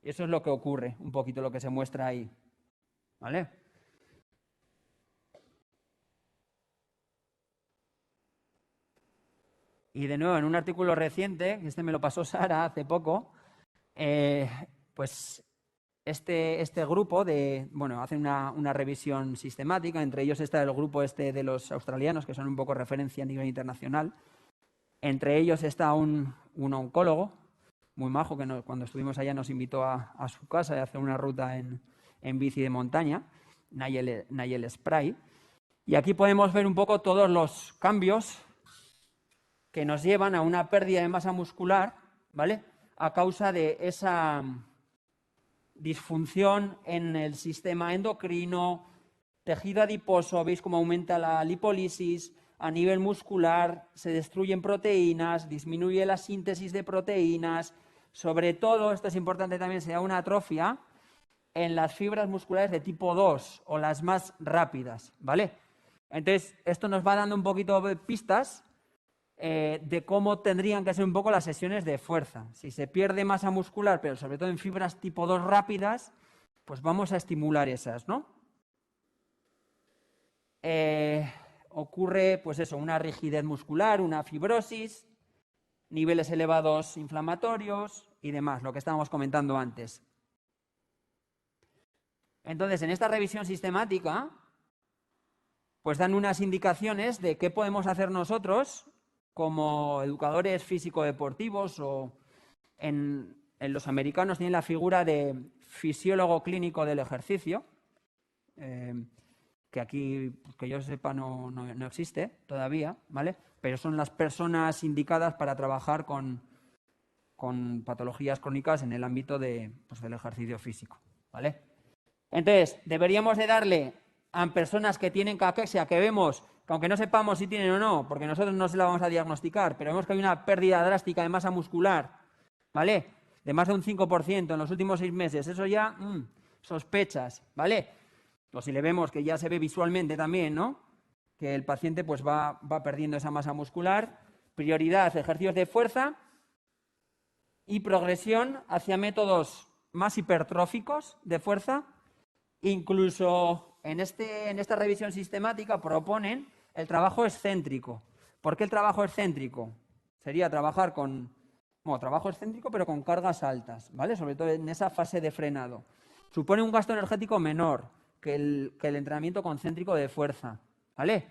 Eso es lo que ocurre, un poquito lo que se muestra ahí. ¿Vale? Y de nuevo, en un artículo reciente, este me lo pasó Sara hace poco, pues este grupo hacen una revisión sistemática, entre ellos está el grupo de los australianos, que son un poco referencia a nivel internacional. Entre ellos está un oncólogo muy majo, que cuando estuvimos allá nos invitó a su casa a hacer una ruta en bici de montaña, Nigel Spray. Y aquí podemos ver un poco todos los cambios que nos llevan a una pérdida de masa muscular, ¿vale? A causa de esa disfunción en el sistema endocrino, tejido adiposo, veis cómo aumenta la lipólisis, a nivel muscular se destruyen proteínas, disminuye la síntesis de proteínas, sobre todo, esto es importante también, se da una atrofia en las fibras musculares de tipo 2 o las más rápidas, ¿vale? Entonces, esto nos va dando un poquito de pistas de cómo tendrían que ser un poco las sesiones de fuerza. Si se pierde masa muscular, pero sobre todo en fibras tipo 2 rápidas, pues vamos a estimular esas, ¿no? Ocurre, pues eso, una rigidez muscular, una fibrosis, niveles elevados inflamatorios y demás, lo que estábamos comentando antes. Entonces, en esta revisión sistemática, pues dan unas indicaciones de qué podemos hacer nosotros como educadores físico-deportivos, o en los americanos tienen la figura de fisiólogo clínico del ejercicio, que aquí, que yo sepa, no existe todavía, ¿vale? Pero son las personas indicadas para trabajar con patologías crónicas en el ámbito del ejercicio físico, ¿vale? Entonces, deberíamos de darle a personas que tienen caquexia, que vemos que aunque no sepamos si tienen o no, porque nosotros no se la vamos a diagnosticar, pero vemos que hay una pérdida drástica de masa muscular, ¿vale? De más de un 5% en los últimos 6 meses, eso ya sospechas, ¿vale? O si le vemos que ya se ve visualmente también, ¿no? Que el paciente pues va perdiendo esa masa muscular, prioridad, ejercicios de fuerza y progresión hacia métodos más hipertróficos de fuerza. Incluso en esta revisión sistemática proponen el trabajo excéntrico. ¿Por qué el trabajo excéntrico? Sería trabajar trabajo excéntrico pero con cargas altas, ¿vale? Sobre todo en esa fase de frenado. Supone un gasto energético menor que el entrenamiento concéntrico de fuerza, ¿vale?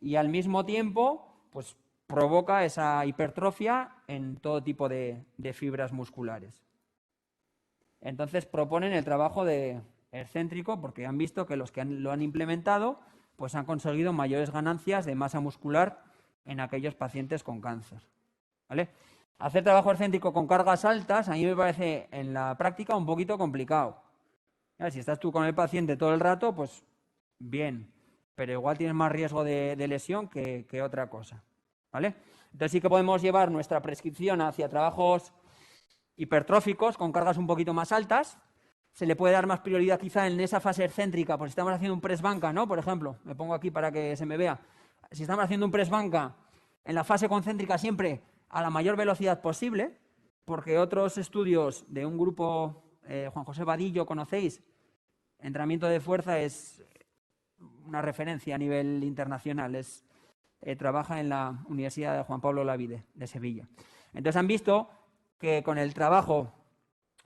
Y al mismo tiempo, pues provoca esa hipertrofia en todo tipo de fibras musculares. Entonces proponen el trabajo de excéntrico porque han visto que los que lo han implementado pues han conseguido mayores ganancias de masa muscular en aquellos pacientes con cáncer, ¿vale? Hacer trabajo excéntrico con cargas altas a mí me parece en la práctica un poquito complicado. Si estás tú con el paciente todo el rato, pues bien, pero igual tienes más riesgo de lesión que otra cosa, ¿vale? Entonces sí que podemos llevar nuestra prescripción hacia trabajos hipertróficos con cargas un poquito más altas. Se le puede dar más prioridad quizá en esa fase excéntrica, pues si estamos haciendo un press banca, ¿no? Por ejemplo, me pongo aquí para que se me vea. Si estamos haciendo un press banca en la fase concéntrica siempre a la mayor velocidad posible, porque otros estudios de un grupo, Juan José Vadillo, conocéis, entrenamiento de fuerza es una referencia a nivel internacional, trabaja en la Universidad de Juan Pablo Olavide de Sevilla. Entonces han visto que con el trabajo,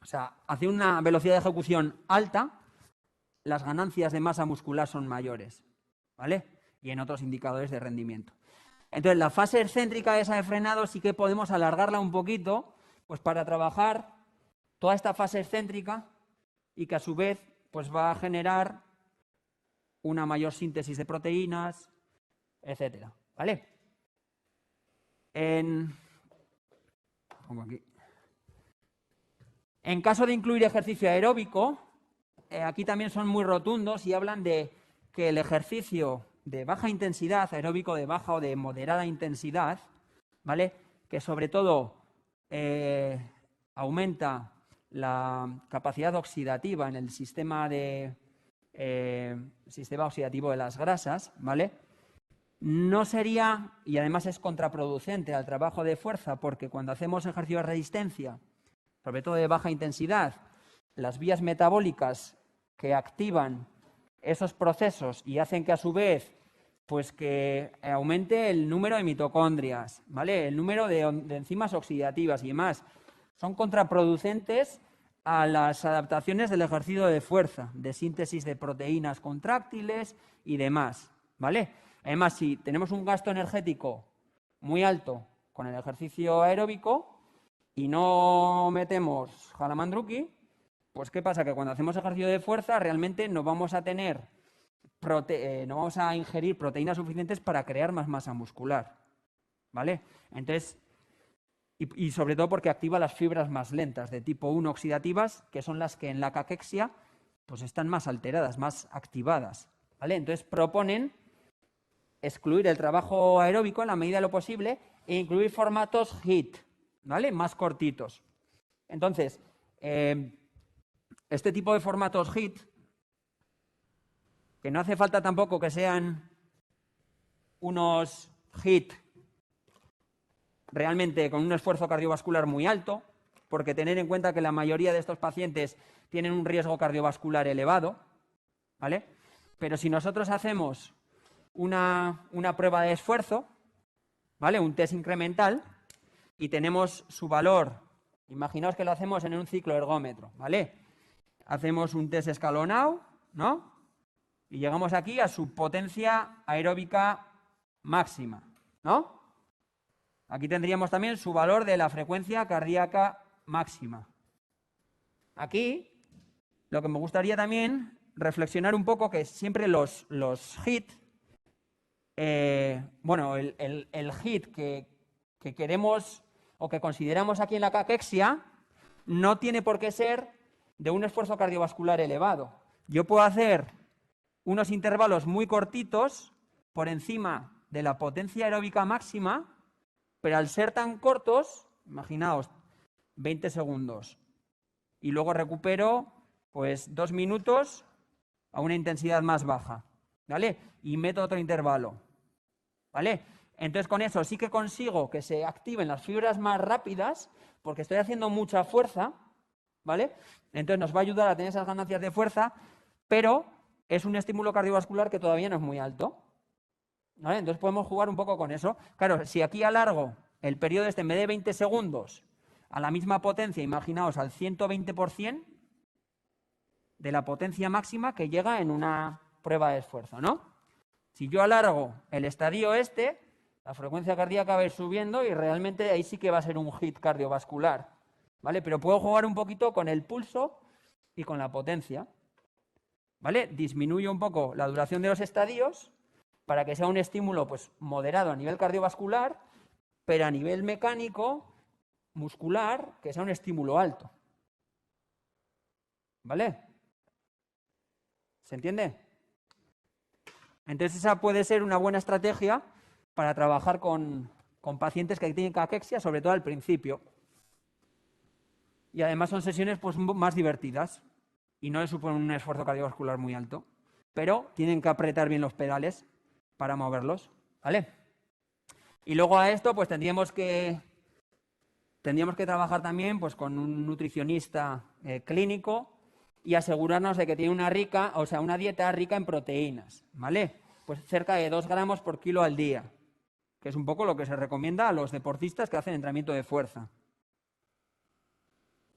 o sea, hacia una velocidad de ejecución alta, las ganancias de masa muscular son mayores, ¿vale? Y en otros indicadores de rendimiento. Entonces, la fase excéntrica esa de frenado sí que podemos alargarla un poquito, pues para trabajar toda esta fase excéntrica y que a su vez pues va a generar una mayor síntesis de proteínas, etcétera, ¿vale? Pongo aquí. En caso de incluir ejercicio aeróbico, aquí también son muy rotundos y hablan de que el ejercicio de baja intensidad, aeróbico de baja o de moderada intensidad, ¿vale? Que sobre todo aumenta la capacidad oxidativa en el sistema oxidativo de las grasas, ¿vale? No sería, y además es contraproducente al trabajo de fuerza, porque cuando hacemos ejercicio de resistencia, sobre todo de baja intensidad, las vías metabólicas que activan esos procesos y hacen que a su vez pues que aumente el número de mitocondrias, ¿vale? El número de enzimas oxidativas y demás, son contraproducentes a las adaptaciones del ejercicio de fuerza, de síntesis de proteínas contráctiles y demás, ¿vale? Además, si tenemos un gasto energético muy alto con el ejercicio aeróbico y no metemos jalamandruki, pues ¿qué pasa? Que cuando hacemos ejercicio de fuerza realmente no vamos a tener, no vamos a ingerir proteínas suficientes para crear más masa muscular, ¿vale? Entonces, y sobre todo porque activa las fibras más lentas de tipo 1 oxidativas, que son las que en la caquexia pues están más alteradas, más activadas, ¿vale? Entonces proponen excluir el trabajo aeróbico en la medida de lo posible e incluir formatos HIIT, ¿vale? Más cortitos. Entonces, este tipo de formatos HIIT, que no hace falta tampoco que sean unos HIIT realmente con un esfuerzo cardiovascular muy alto, porque tener en cuenta que la mayoría de estos pacientes tienen un riesgo cardiovascular elevado, ¿vale? Pero si nosotros hacemos una prueba de esfuerzo, ¿vale? Un test incremental, y tenemos su valor, imaginaos que lo hacemos en un ciclo ergómetro, ¿vale? Hacemos un test escalonado, ¿no? Y llegamos aquí a su potencia aeróbica máxima, ¿no? Aquí tendríamos también su valor de la frecuencia cardíaca máxima. Aquí, lo que me gustaría también reflexionar un poco, que siempre los HIIT, bueno, el HIIT que queremos o que consideramos aquí en la caquexia no tiene por qué ser de un esfuerzo cardiovascular elevado. Yo puedo hacer unos intervalos muy cortitos por encima de la potencia aeróbica máxima, pero al ser tan cortos, imaginaos, 20 segundos, y luego recupero pues 2 minutos a una intensidad más baja, ¿vale? Y meto otro intervalo, ¿vale? Entonces con eso sí que consigo que se activen las fibras más rápidas, porque estoy haciendo mucha fuerza, ¿vale? Entonces nos va a ayudar a tener esas ganancias de fuerza, pero es un estímulo cardiovascular que todavía no es muy alto, ¿vale? Entonces podemos jugar un poco con eso. Claro, si aquí alargo el periodo en vez de 20 segundos a la misma potencia, imaginaos al 120% de la potencia máxima que llega en una prueba de esfuerzo, ¿no? Si yo alargo el estadio la frecuencia cardíaca va a ir subiendo y realmente ahí sí que va a ser un hit cardiovascular, ¿vale? Pero puedo jugar un poquito con el pulso y con la potencia, ¿vale? Disminuyo un poco la duración de los estadios para que sea un estímulo pues moderado a nivel cardiovascular, pero a nivel mecánico, muscular, que sea un estímulo alto, ¿vale? ¿Se entiende? Entonces esa puede ser una buena estrategia para trabajar con pacientes que tienen caquexia, sobre todo al principio. Y además son sesiones pues más divertidas y no les suponen un esfuerzo cardiovascular muy alto, pero tienen que apretar bien los pedales para moverlos, ¿vale? Y luego a esto pues tendríamos que trabajar también pues con un nutricionista clínico y asegurarnos de que tiene una dieta rica en proteínas, ¿vale? Pues cerca de 2 gramos por kilo al día, que es un poco lo que se recomienda a los deportistas que hacen entrenamiento de fuerza.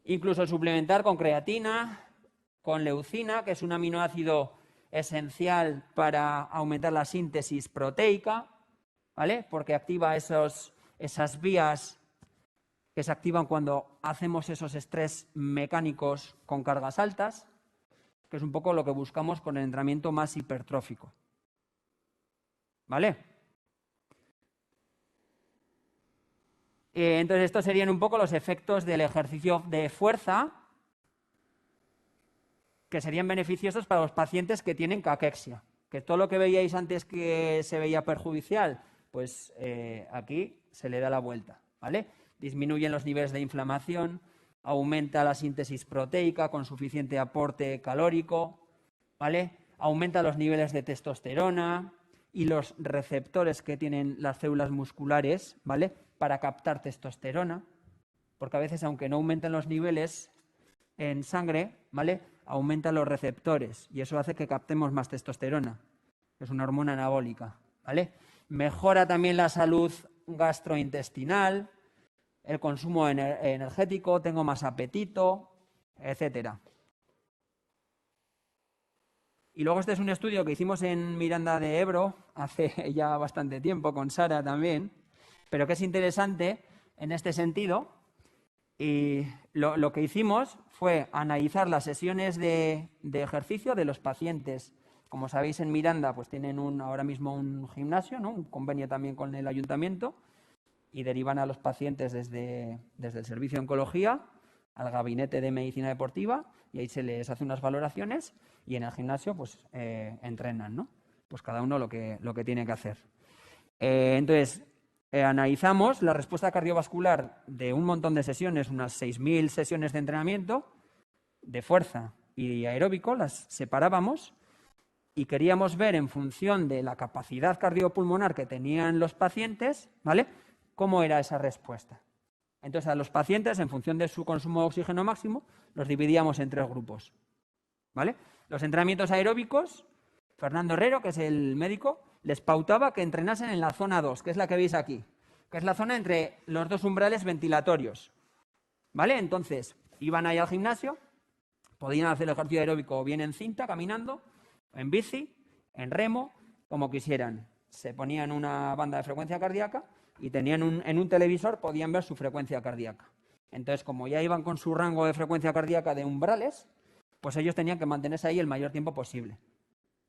Incluso suplementar con creatina, con leucina, que es un aminoácido esencial para aumentar la síntesis proteica, ¿vale? Porque activa esas vías que se activan cuando hacemos esos estrés mecánicos con cargas altas, que es un poco lo que buscamos con el entrenamiento más hipertrófico, ¿vale? Entonces estos serían un poco los efectos del ejercicio de fuerza que serían beneficiosos para los pacientes que tienen caquexia. Que todo lo que veíais antes que se veía perjudicial, pues aquí se le da la vuelta, ¿vale? Disminuyen los niveles de inflamación, aumenta la síntesis proteica con suficiente aporte calórico, ¿vale? Aumenta los niveles de testosterona y los receptores que tienen las células musculares, ¿vale? Para captar testosterona, porque a veces, aunque no aumenten los niveles en sangre, ¿vale? Aumentan los receptores y eso hace que captemos más testosterona, que es una hormona anabólica, ¿vale? Mejora también la salud gastrointestinal, el consumo energético, tengo más apetito, etcétera. Y luego este es un estudio que hicimos en Miranda de Ebro hace ya bastante tiempo, con Sara también, pero que es interesante en este sentido. Y lo que hicimos fue analizar las sesiones de ejercicio de los pacientes. Como sabéis, en Miranda pues tienen ahora mismo un gimnasio, ¿no? Un convenio también con el ayuntamiento, y derivan a los pacientes desde el servicio de oncología al gabinete de medicina deportiva, y ahí se les hace unas valoraciones y en el gimnasio pues entrenan, ¿no? Pues cada uno lo que tiene que hacer. Entonces, analizamos la respuesta cardiovascular de un montón de sesiones, unas 6.000 sesiones de entrenamiento de fuerza y aeróbico, las separábamos y queríamos ver en función de la capacidad cardiopulmonar que tenían los pacientes, ¿vale?, cómo era esa respuesta. Entonces, a los pacientes, en función de su consumo de oxígeno máximo, los dividíamos en 3 grupos, ¿vale? Los entrenamientos aeróbicos, Fernando Herrero, que es el médico, les pautaba que entrenasen en la zona 2, que es la que veis aquí, que es la zona entre los 2 umbrales ventilatorios, ¿vale? Entonces, iban ahí al gimnasio, podían hacer el ejercicio aeróbico bien en cinta, caminando, en bici, en remo, como quisieran. Se ponían una banda de frecuencia cardíaca y tenían en un televisor, podían ver su frecuencia cardíaca. Entonces, como ya iban con su rango de frecuencia cardíaca de umbrales, pues ellos tenían que mantenerse ahí el mayor tiempo posible,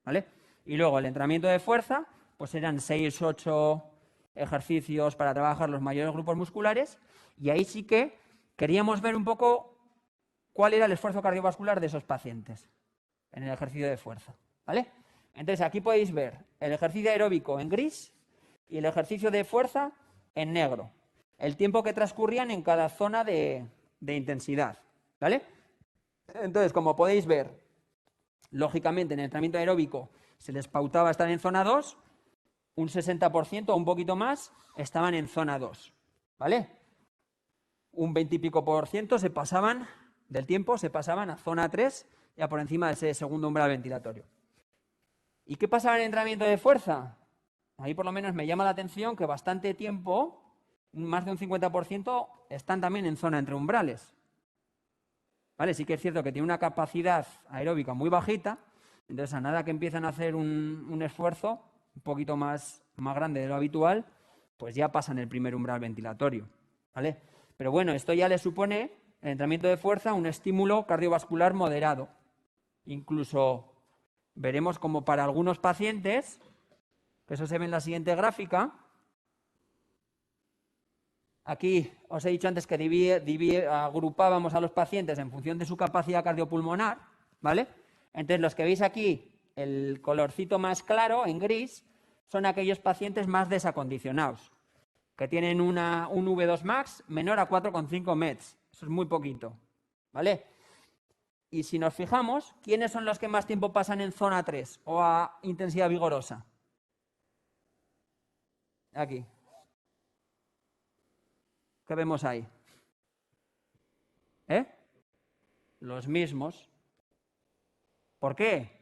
¿vale? Y luego el entrenamiento de fuerza, pues eran 6, 8 ejercicios para trabajar los mayores grupos musculares, y ahí sí que queríamos ver un poco cuál era el esfuerzo cardiovascular de esos pacientes en el ejercicio de fuerza, ¿vale? Entonces aquí podéis ver el ejercicio aeróbico en gris y el ejercicio de fuerza en negro, el tiempo que transcurrían en cada zona de intensidad, ¿vale? Entonces, como podéis ver, lógicamente en el entrenamiento aeróbico se les pautaba estar en zona 2, un 60% o un poquito más estaban en zona 2, ¿vale? Un 20 y pico % se pasaban del tiempo, se pasaban a zona 3, ya por encima de ese segundo umbral ventilatorio. ¿Y qué pasaba en el entrenamiento de fuerza? Ahí por lo menos me llama la atención que bastante tiempo, más de un 50%, están también en zona entre umbrales. ¿Vale? Sí que es cierto que tiene una capacidad aeróbica muy bajita, entonces a nada que empiezan a hacer un esfuerzo un poquito más grande de lo habitual, pues ya pasan el primer umbral ventilatorio, ¿vale? Pero bueno, esto ya le supone, el entrenamiento de fuerza, un estímulo cardiovascular moderado. Incluso veremos como para algunos pacientes, que eso se ve en la siguiente gráfica. Aquí os he dicho antes que agrupábamos a los pacientes en función de su capacidad cardiopulmonar, ¿vale? Entonces, los que veis aquí, el colorcito más claro, en gris, son aquellos pacientes más desacondicionados, que tienen un V2 max menor a 4,5 meds. Eso es muy poquito, ¿vale? Y si nos fijamos, ¿quiénes son los que más tiempo pasan en zona 3 o a intensidad vigorosa? Aquí. ¿Qué vemos ahí? Los mismos. ¿Por qué?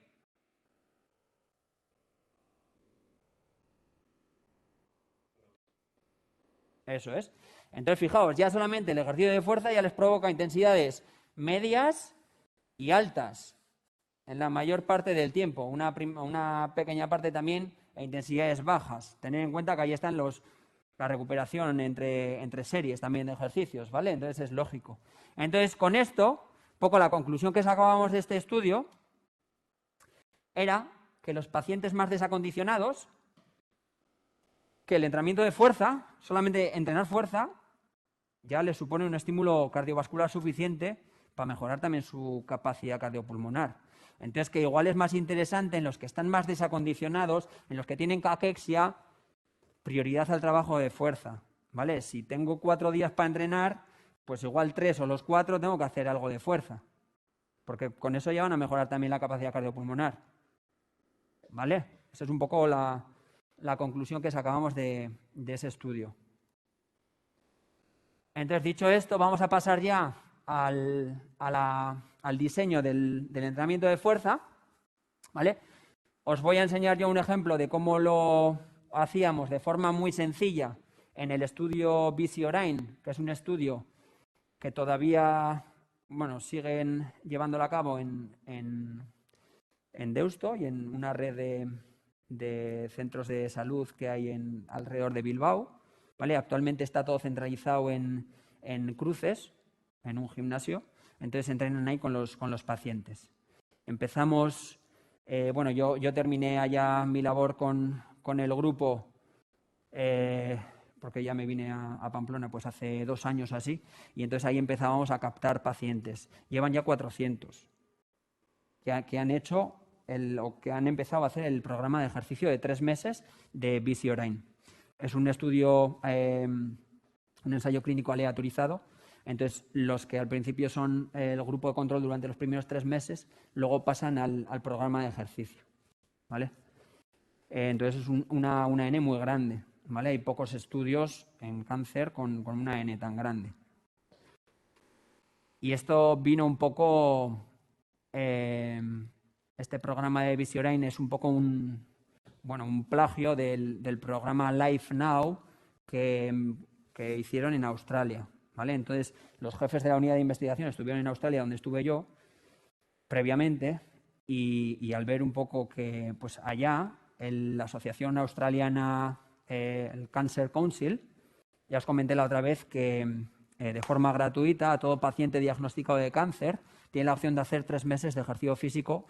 Eso es. Entonces, fijaos, ya solamente el ejercicio de fuerza ya les provoca intensidades medias y altas en la mayor parte del tiempo. Una pequeña parte también a intensidades bajas. Tened en cuenta que ahí están la recuperación entre series también de ejercicios, ¿vale? Entonces es lógico. Entonces, con esto, un poco la conclusión que sacábamos de este estudio era que los pacientes más desacondicionados, que el entrenamiento de fuerza, solamente entrenar fuerza, ya les supone un estímulo cardiovascular suficiente para mejorar también su capacidad cardiopulmonar. Entonces, que igual es más interesante en los que están más desacondicionados, en los que tienen caquexia, prioridad al trabajo de fuerza, ¿vale? Si tengo 4 días para entrenar, pues igual 3 o los 4 tengo que hacer algo de fuerza, porque con eso ya van a mejorar también la capacidad cardiopulmonar, ¿vale? Esa es un poco la conclusión que sacábamos de ese estudio. Entonces, dicho esto, vamos a pasar ya al diseño del entrenamiento de fuerza, ¿vale? Os voy a enseñar yo un ejemplo de cómo lo hacíamos de forma muy sencilla en el estudio BC-Orain, que es un estudio que todavía, bueno, siguen llevándolo a cabo en Deusto y en una red de centros de salud que hay alrededor de Bilbao, ¿vale? Actualmente está todo centralizado en Cruces, en un gimnasio, entonces entrenan ahí con los pacientes. Empezamos, bueno, yo terminé allá mi labor con el grupo, porque ya me vine a Pamplona pues hace 2 años así, y entonces ahí empezábamos a captar pacientes. Llevan ya 400 que han hecho o que han empezado a hacer el programa de ejercicio de 3 meses de BC-Orain. Es un estudio, un ensayo clínico aleatorizado. Entonces, los que al principio son el grupo de control durante los primeros 3 meses, luego pasan al programa de ejercicio, ¿vale? Entonces, es una N muy grande, ¿vale? Hay pocos estudios en cáncer con una N tan grande. Y esto vino un poco... este programa de BC-Orain es un poco un plagio del programa Life Now que hicieron en Australia, ¿vale? Entonces, los jefes de la unidad de investigación estuvieron en Australia, donde estuve yo previamente, y al ver un poco que pues allá la Asociación Australiana, el Cancer Council, ya os comenté la otra vez que de forma gratuita a todo paciente diagnosticado de cáncer tiene la opción de hacer 3 meses de ejercicio físico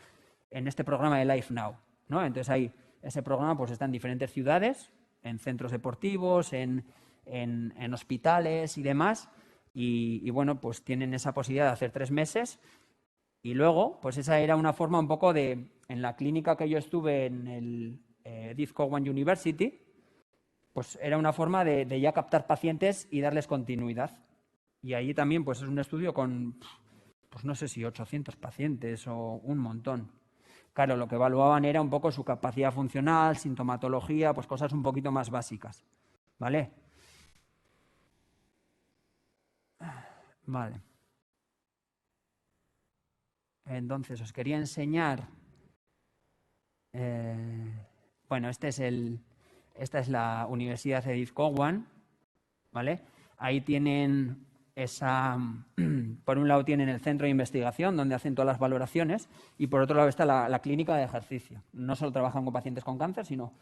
en este programa de Life Now, ¿no? Entonces ahí ese programa pues está en diferentes ciudades, en centros deportivos, en hospitales y demás, y bueno, pues tienen esa posibilidad de hacer 3 meses. Y luego, pues esa era una forma un poco en la clínica que yo estuve en el Deaf Cowan University, pues era una forma de ya captar pacientes y darles continuidad. Y allí también pues es un estudio con, pues no sé si 800 pacientes o un montón. Claro, lo que evaluaban era un poco su capacidad funcional, sintomatología, pues cosas un poquito más básicas, ¿vale? Vale. Entonces, os quería enseñar... bueno, esta es la Universidad de Edith Cowan, ¿vale? Ahí tienen por un lado tienen el centro de investigación donde hacen todas las valoraciones y por otro lado está la clínica de ejercicio. No solo trabajan con pacientes con cáncer, sino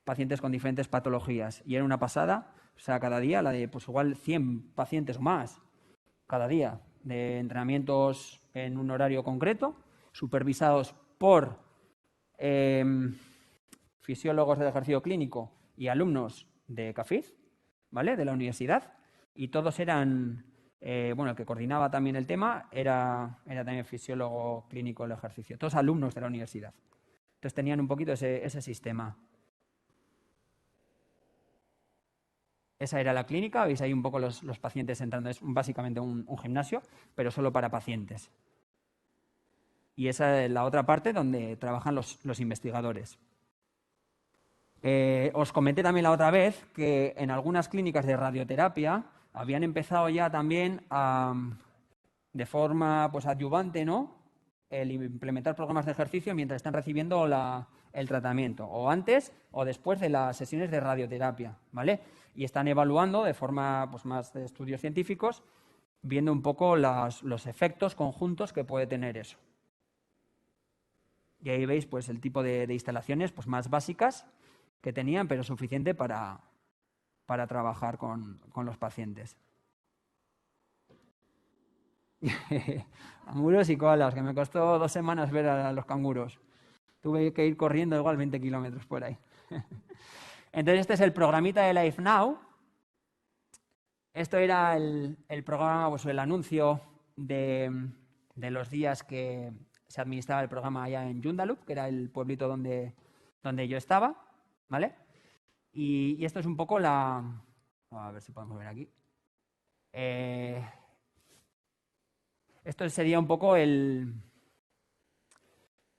pacientes con diferentes patologías. Y era una pasada, o sea, cada día, la de pues igual 100 pacientes o más, cada día, de entrenamientos en un horario concreto, supervisados por fisiólogos del ejercicio clínico y alumnos de CAFID, ¿vale?, de la universidad, y todos eran, el que coordinaba también el tema era también fisiólogo clínico del ejercicio, todos alumnos de la universidad. Entonces tenían un poquito ese sistema. Esa era la clínica, veis ahí un poco los pacientes entrando, es básicamente un gimnasio, pero solo para pacientes. Y esa es la otra parte donde trabajan los investigadores. Os comenté también la otra vez que en algunas clínicas de radioterapia habían empezado ya también de forma pues adyuvante, ¿no?, el implementar programas de ejercicio mientras están recibiendo el tratamiento, o antes o después de las sesiones de radioterapia, ¿vale? Y están evaluando de forma pues más de estudios científicos, viendo un poco los efectos conjuntos que puede tener eso. Y ahí veis pues el tipo de instalaciones pues más básicas que tenían, pero suficiente para trabajar con los pacientes. Canguros y koalas, que me costó 2 semanas ver a los canguros. Tuve que ir corriendo igual 20 kilómetros por ahí. Entonces este es el programita de Life Now. Esto era el programa, pues el anuncio de los días que se administraba el programa allá en Joondalup, que era el pueblito donde yo estaba, ¿vale? Y esto es un poco a ver si podemos ver aquí. Esto sería un poco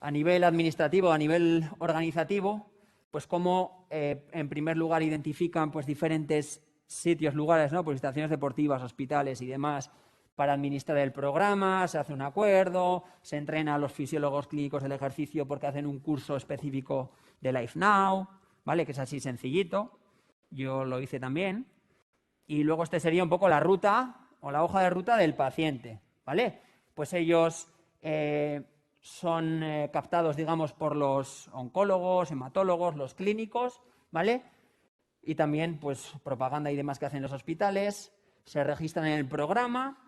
a nivel administrativo, a nivel organizativo, pues cómo en primer lugar identifican pues diferentes sitios, lugares, ¿no? Pues instalaciones deportivas, hospitales y demás para administrar el programa, se hace un acuerdo, se entrena a los fisiólogos clínicos del ejercicio porque hacen un curso específico de Life Now, ¿vale? Que es así sencillito, yo lo hice también. Y luego este sería un poco la ruta o la hoja de ruta del paciente, ¿vale? Pues ellos son captados, digamos, por los oncólogos, hematólogos, los clínicos, ¿vale? Y también, pues, propaganda y demás que hacen los hospitales, se registran en el programa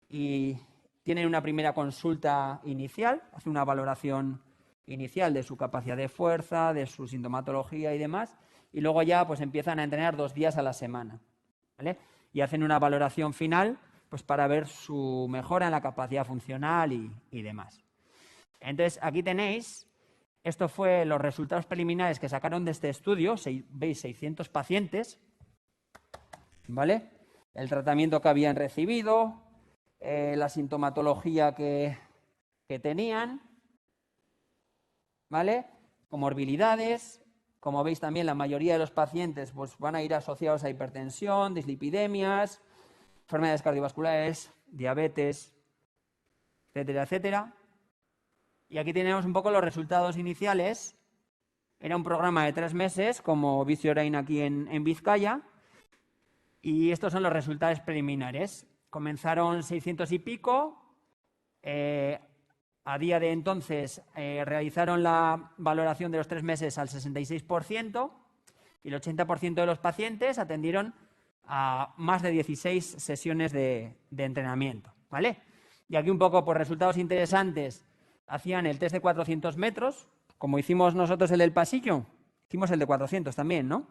y tienen una primera consulta inicial, hacen una valoración inicial de su capacidad de fuerza, de su sintomatología y demás, y luego ya, pues, empiezan a entrenar 2 días a la semana, ¿vale? Y hacen una valoración final, pues, para ver su mejora en la capacidad funcional y demás. Entonces, aquí tenéis, esto fue los resultados preliminares que sacaron de este estudio, veis 600 pacientes, ¿vale? El tratamiento que habían recibido, la sintomatología que tenían, ¿vale? Comorbilidades, como veis también la mayoría de los pacientes pues, van a ir asociados a hipertensión, dislipidemias, enfermedades cardiovasculares, diabetes, etcétera, etcétera. Y aquí tenemos un poco los resultados iniciales. Era un programa de 3 meses, como Bici Orain aquí en Vizcaya. Y estos son los resultados preliminares. Comenzaron 600 y pico. A día de entonces realizaron la valoración de los 3 meses al 66% y el 80% de los pacientes atendieron a más de 16 sesiones de entrenamiento, ¿vale? Y aquí un poco por resultados interesantes. Hacían el test de 400 metros, como hicimos nosotros el del pasillo, hicimos el de 400 también, ¿no?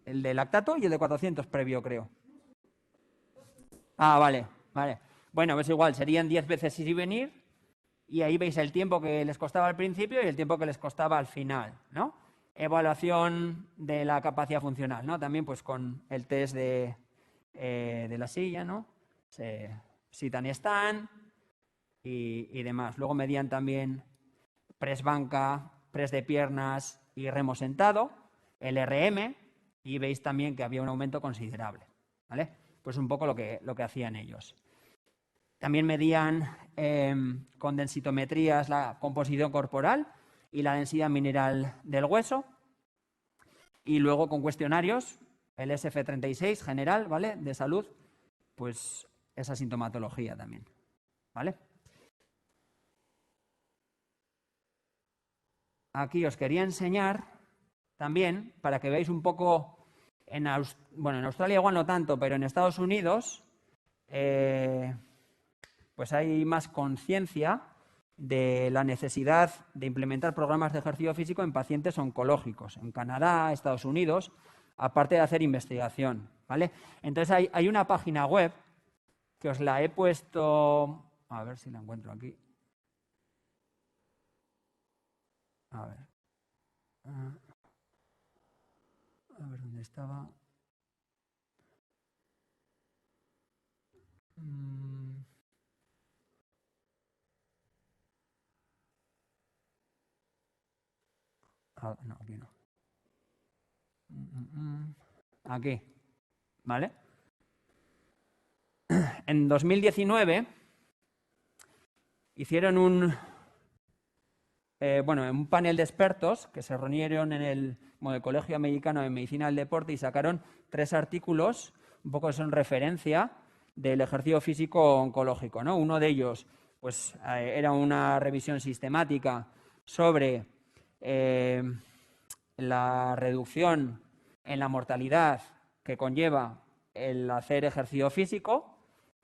El de lactato y el de 400 previo, creo. Ah, vale, vale. Bueno, pues igual, serían 10 veces ir y venir, y ahí veis el tiempo que les costaba al principio y el tiempo que les costaba al final, ¿no? Evaluación de la capacidad funcional, ¿no? También pues con el test de la silla, ¿no? Sit and stand y demás. Luego medían también press banca, press de piernas y remo sentado, el RM, y veis también que había un aumento considerable, ¿vale? Pues un poco lo que hacían ellos. También medían con densitometrías la composición corporal y la densidad mineral del hueso. Y luego con cuestionarios, el SF36 general, ¿vale? De salud, pues esa sintomatología también, ¿vale? Aquí os quería enseñar también, para que veáis un poco, en Australia igual no tanto, pero en Estados Unidos, pues hay más conciencia de la necesidad de implementar programas de ejercicio físico en pacientes oncológicos, en Canadá, Estados Unidos, aparte de hacer investigación, ¿vale? Entonces hay una página web que os la he puesto, a ver si la encuentro aquí. A ver dónde estaba. No, aquí no. Aquí, ¿vale? En 2019 hicieron un panel de expertos que se reunieron en el Colegio Americano de Medicina del Deporte y sacaron 3 artículos, un poco son referencia del ejercicio físico oncológico, ¿no? Uno de ellos pues, era una revisión sistemática sobre la reducción en la mortalidad que conlleva el hacer ejercicio físico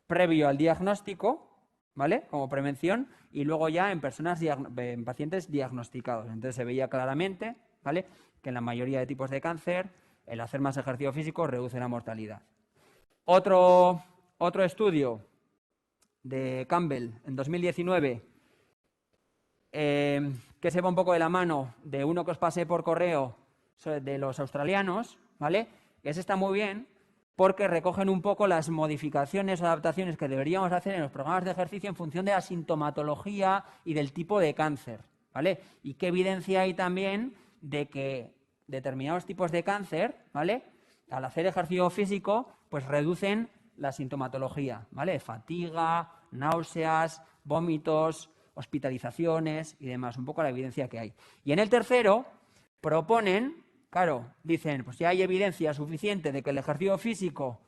previo al diagnóstico, ¿vale? Como prevención, y luego ya en en pacientes diagnosticados. Entonces se veía claramente, ¿vale?, que en la mayoría de tipos de cáncer el hacer más ejercicio físico reduce la mortalidad. Otro estudio de Campbell en 2019 que se va un poco de la mano de uno que os pasé por correo de los australianos, ¿vale? Ese está muy bien porque recogen un poco las modificaciones o adaptaciones que deberíamos hacer en los programas de ejercicio en función de la sintomatología y del tipo de cáncer, ¿vale? Y qué evidencia hay también de que determinados tipos de cáncer, ¿vale?, al hacer ejercicio físico, pues reducen la sintomatología, ¿vale? Fatiga, náuseas, vómitos, hospitalizaciones y demás, un poco la evidencia que hay. Y en el tercero proponen, claro, dicen, pues ya hay evidencia suficiente de que el ejercicio físico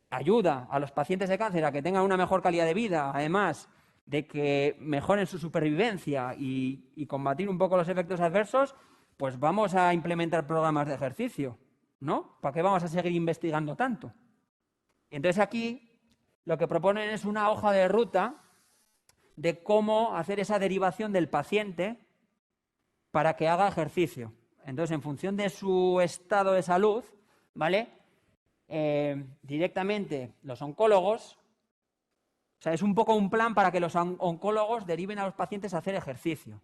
ayuda a los pacientes de cáncer a que tengan una mejor calidad de vida, además de que mejoren su supervivencia y combatir un poco los efectos adversos, pues vamos a implementar programas de ejercicio, ¿no? ¿Para qué vamos a seguir investigando tanto? Y entonces aquí lo que proponen es una hoja de ruta de cómo hacer esa derivación del paciente para que haga ejercicio. Entonces, en función de su estado de salud, ¿vale?, directamente los oncólogos, o sea, es un poco un plan para que los oncólogos deriven a los pacientes a hacer ejercicio,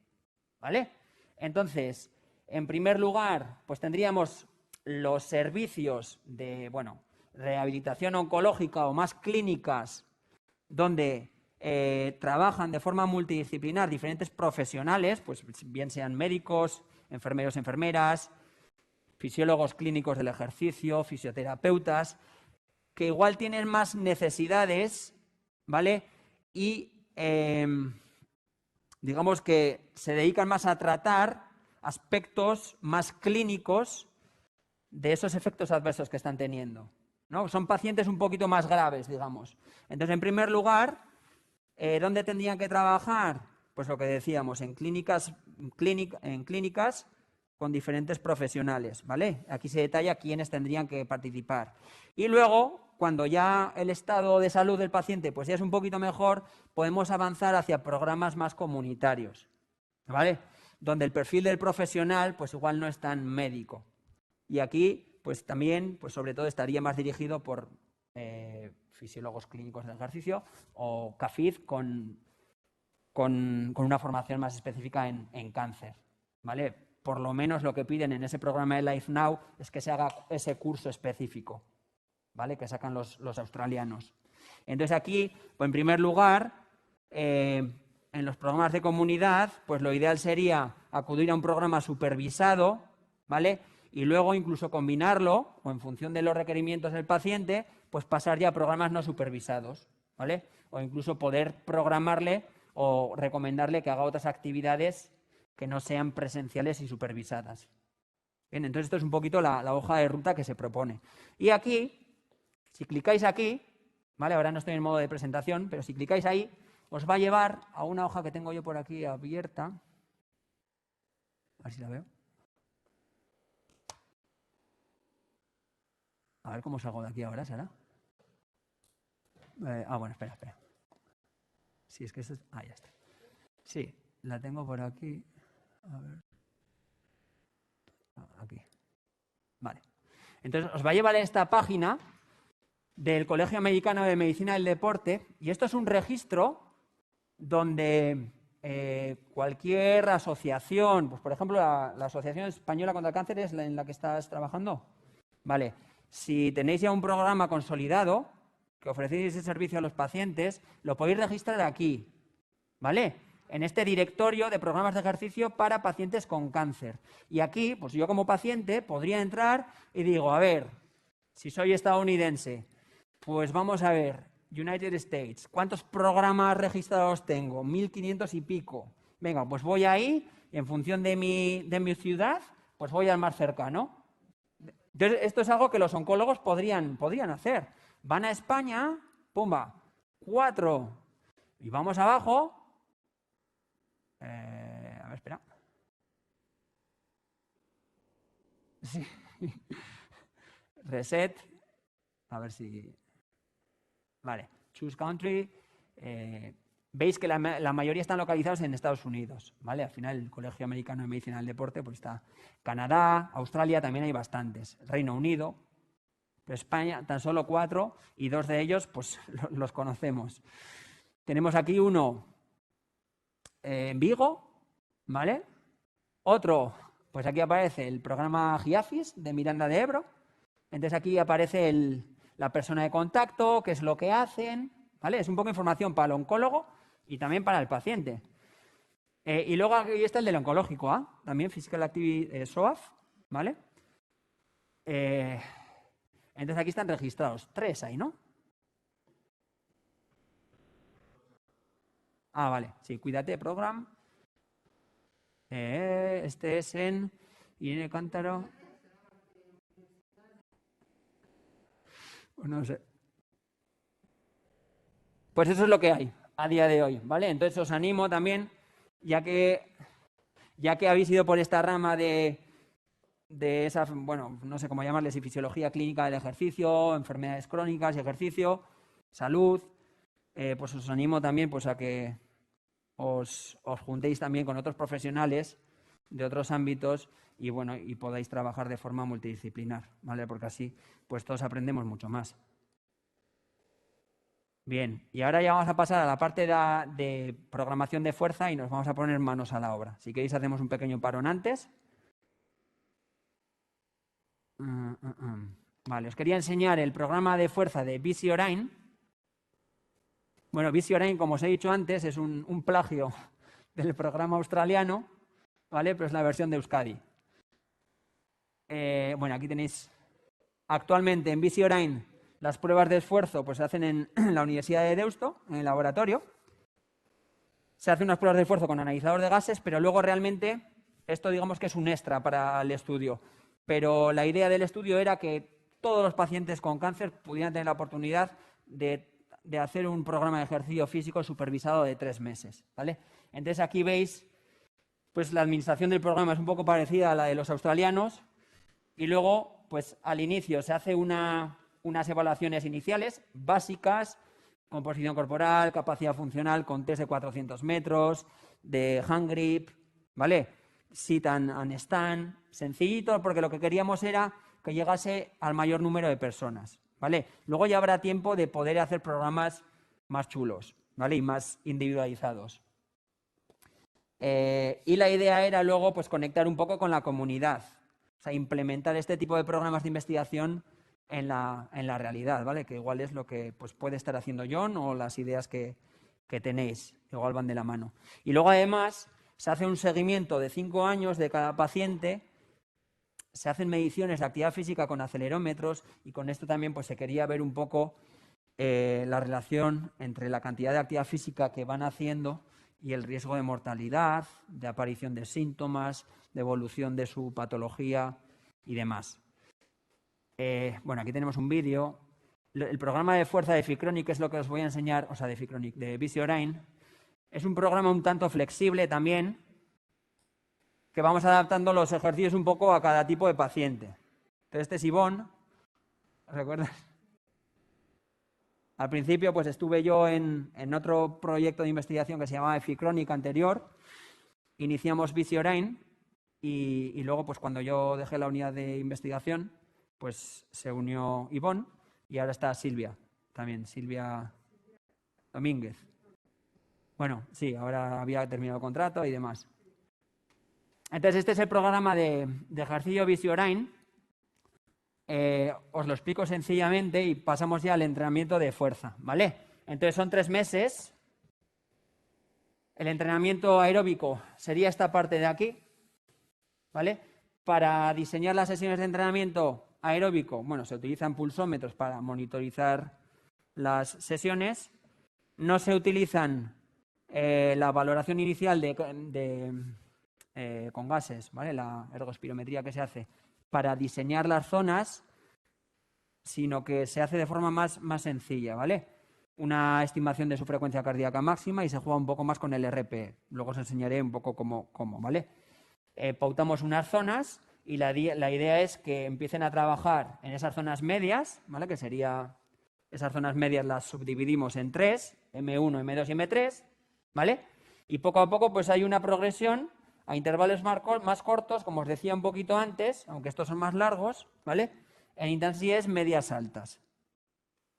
¿vale? Entonces, en primer lugar, pues tendríamos los servicios de, bueno, rehabilitación oncológica o más clínicas, donde trabajan de forma multidisciplinar diferentes profesionales, pues bien sean médicos, enfermeros, enfermeras, fisiólogos clínicos del ejercicio, fisioterapeutas, que igual tienen más necesidades, ¿vale? Y digamos que se dedican más a tratar aspectos más clínicos de esos efectos adversos que están teniendo, ¿no? Son pacientes un poquito más graves, digamos. Entonces, en primer lugar, ¿dónde tendrían que trabajar? Pues lo que decíamos, en clínicas con diferentes profesionales, ¿vale? Aquí se detalla quiénes tendrían que participar. Y luego, cuando ya el estado de salud del paciente pues ya es un poquito mejor, podemos avanzar hacia programas más comunitarios, ¿vale?, donde el perfil del profesional pues igual no es tan médico. Y aquí pues también, pues sobre todo estaría más dirigido por fisiólogos clínicos del ejercicio o CAFID con una formación más específica en cáncer, ¿vale? Por lo menos lo que piden en ese programa de Life Now es que se haga ese curso específico, ¿vale?, que sacan los australianos. Entonces aquí, pues en primer lugar, en los programas de comunidad, pues lo ideal sería acudir a un programa supervisado, ¿vale?, y luego incluso combinarlo, o en función de los requerimientos del paciente, pues pasar ya a programas no supervisados, ¿vale?, o incluso poder programarle o recomendarle que haga otras actividades que no sean presenciales y supervisadas. Bien, entonces esto es un poquito la hoja de ruta que se propone. Y aquí, si clicáis aquí, ¿vale?, ahora no estoy en modo de presentación, pero si clicáis ahí, os va a llevar a una hoja que tengo yo por aquí abierta. A ver si la veo. A ver cómo salgo de aquí ahora, Sara. Bueno, espera. Sí, es que esto es... ya está. Sí, la tengo por aquí. A ver. Aquí. Vale. Entonces, os va a llevar a esta página del Colegio Americano de Medicina del Deporte, y esto es un registro donde cualquier asociación, pues por ejemplo la Asociación Española contra el Cáncer es en la que estás trabajando, ¿vale? Si tenéis ya un programa consolidado que ofrecéis ese servicio a los pacientes, lo podéis registrar aquí, ¿vale?, en este directorio de programas de ejercicio para pacientes con cáncer. Y aquí, pues yo como paciente podría entrar y digo, a ver, si soy estadounidense, pues vamos a ver, United States, ¿cuántos programas registrados tengo? 1.500 y pico. Venga, pues voy ahí y en función de mi ciudad, pues voy al más cercano. Entonces, esto es algo que los oncólogos podrían hacer. Van a España, pumba, 4. Y vamos abajo. A ver, espera. Sí. Reset. A ver si... Vale. Choose country. Veis que la mayoría están localizados en Estados Unidos, ¿vale? Al final el Colegio Americano de Medicina del Deporte pues está Canadá, Australia, también hay bastantes. Reino Unido, pero España tan solo 4 y 2 de ellos pues los conocemos. Tenemos aquí uno en Vigo, ¿vale? Otro, pues aquí aparece el programa GIAFIS de Miranda de Ebro. Entonces aquí aparece la persona de contacto, qué es lo que hacen, ¿vale? Es un poco de información para el oncólogo y también para el paciente. Y luego aquí está el del oncológico, ¿ah? También Physical Activity SOAF, ¿vale? Entonces aquí están registrados 3 ahí, ¿no? Ah, vale, sí, Cuídate Program. Este es en Irene Cántaro. No sé. Pues eso es lo que hay a día de hoy, ¿vale? Entonces os animo también, ya que habéis ido por esta rama de esa, bueno, no sé cómo llamarle, si fisiología clínica del ejercicio, enfermedades crónicas y ejercicio, salud, pues os animo también pues a que os juntéis también con otros profesionales de otros ámbitos y bueno, y podáis trabajar de forma multidisciplinar, ¿vale? Porque así pues todos aprendemos mucho más. Bien, y ahora ya vamos a pasar a la parte de programación de fuerza y nos vamos a poner manos a la obra. Si queréis hacemos un pequeño parón antes. Vale, os quería enseñar el programa de fuerza de BC Orain. Bueno, BC Orain, como os he dicho antes, es un plagio del programa australiano, ¿vale? Pero es la versión de Euskadi. Bueno, aquí tenéis actualmente en BC Orain las pruebas de esfuerzo pues se hacen en la Universidad de Deusto, en el laboratorio. Se hacen unas pruebas de esfuerzo con analizador de gases, pero luego realmente esto digamos que es un extra para el estudio. Pero la idea del estudio era que todos los pacientes con cáncer pudieran tener la oportunidad de hacer un programa de ejercicio físico supervisado de 3 meses, ¿vale? Entonces aquí veis, pues la administración del programa es un poco parecida a la de los australianos y luego, pues al inicio se hace unas evaluaciones iniciales básicas, composición corporal, capacidad funcional con test de 400 metros, de hand grip, ¿vale? Sit and stand, sencillito, porque lo que queríamos era que llegase al mayor número de personas, ¿vale? Luego ya habrá tiempo de poder hacer programas más chulos, ¿vale? Y más individualizados. Y la idea era luego pues conectar un poco con la comunidad, o sea, implementar este tipo de programas de investigación en la realidad, ¿vale? Que igual es lo que pues, puede estar haciendo John o las ideas que tenéis, igual van de la mano. Y luego además se hace un seguimiento de 5 años de cada paciente, se hacen mediciones de actividad física con acelerómetros y con esto también pues se quería ver un poco la relación entre la cantidad de actividad física que van haciendo y el riesgo de mortalidad, de aparición de síntomas, de evolución de su patología y demás. Bueno, aquí tenemos un vídeo. El programa de fuerza de Ficronic es lo que os voy a enseñar, o sea, de Ficronic, de BC Orain. Es un programa un tanto flexible también, que vamos adaptando los ejercicios un poco a cada tipo de paciente. Entonces, este es Ivonne, ¿recuerdas? Al principio, pues estuve yo en otro proyecto de investigación que se llamaba Ficronic anterior. Iniciamos BC Orain y luego, pues cuando yo dejé la unidad de investigación, pues se unió Ivonne y ahora está Silvia, también, Silvia Domínguez. Bueno, sí, ahora había terminado el contrato y demás. Entonces, este es el programa de ejercicio BC Orain. Os lo explico sencillamente y pasamos ya al entrenamiento de fuerza, ¿vale? Entonces, son 3 meses. El entrenamiento aeróbico sería esta parte de aquí, ¿vale? Para diseñar las sesiones de entrenamiento aeróbico, bueno, se utilizan pulsómetros para monitorizar las sesiones. No se utilizan la valoración inicial con gases, ¿vale? La ergospirometría que se hace para diseñar las zonas, sino que se hace de forma más sencilla, ¿vale? Una estimación de su frecuencia cardíaca máxima y se juega un poco más con el RPE. Luego os enseñaré un poco cómo, ¿vale? Pautamos unas zonas y la idea es que empiecen a trabajar en esas zonas medias, ¿vale? Que sería, esas zonas medias las subdividimos en 3, M1, M2 y M3, ¿vale? Y poco a poco pues hay una progresión a intervalos más cortos, como os decía un poquito antes, aunque estos son más largos, ¿vale? En intensidades medias altas,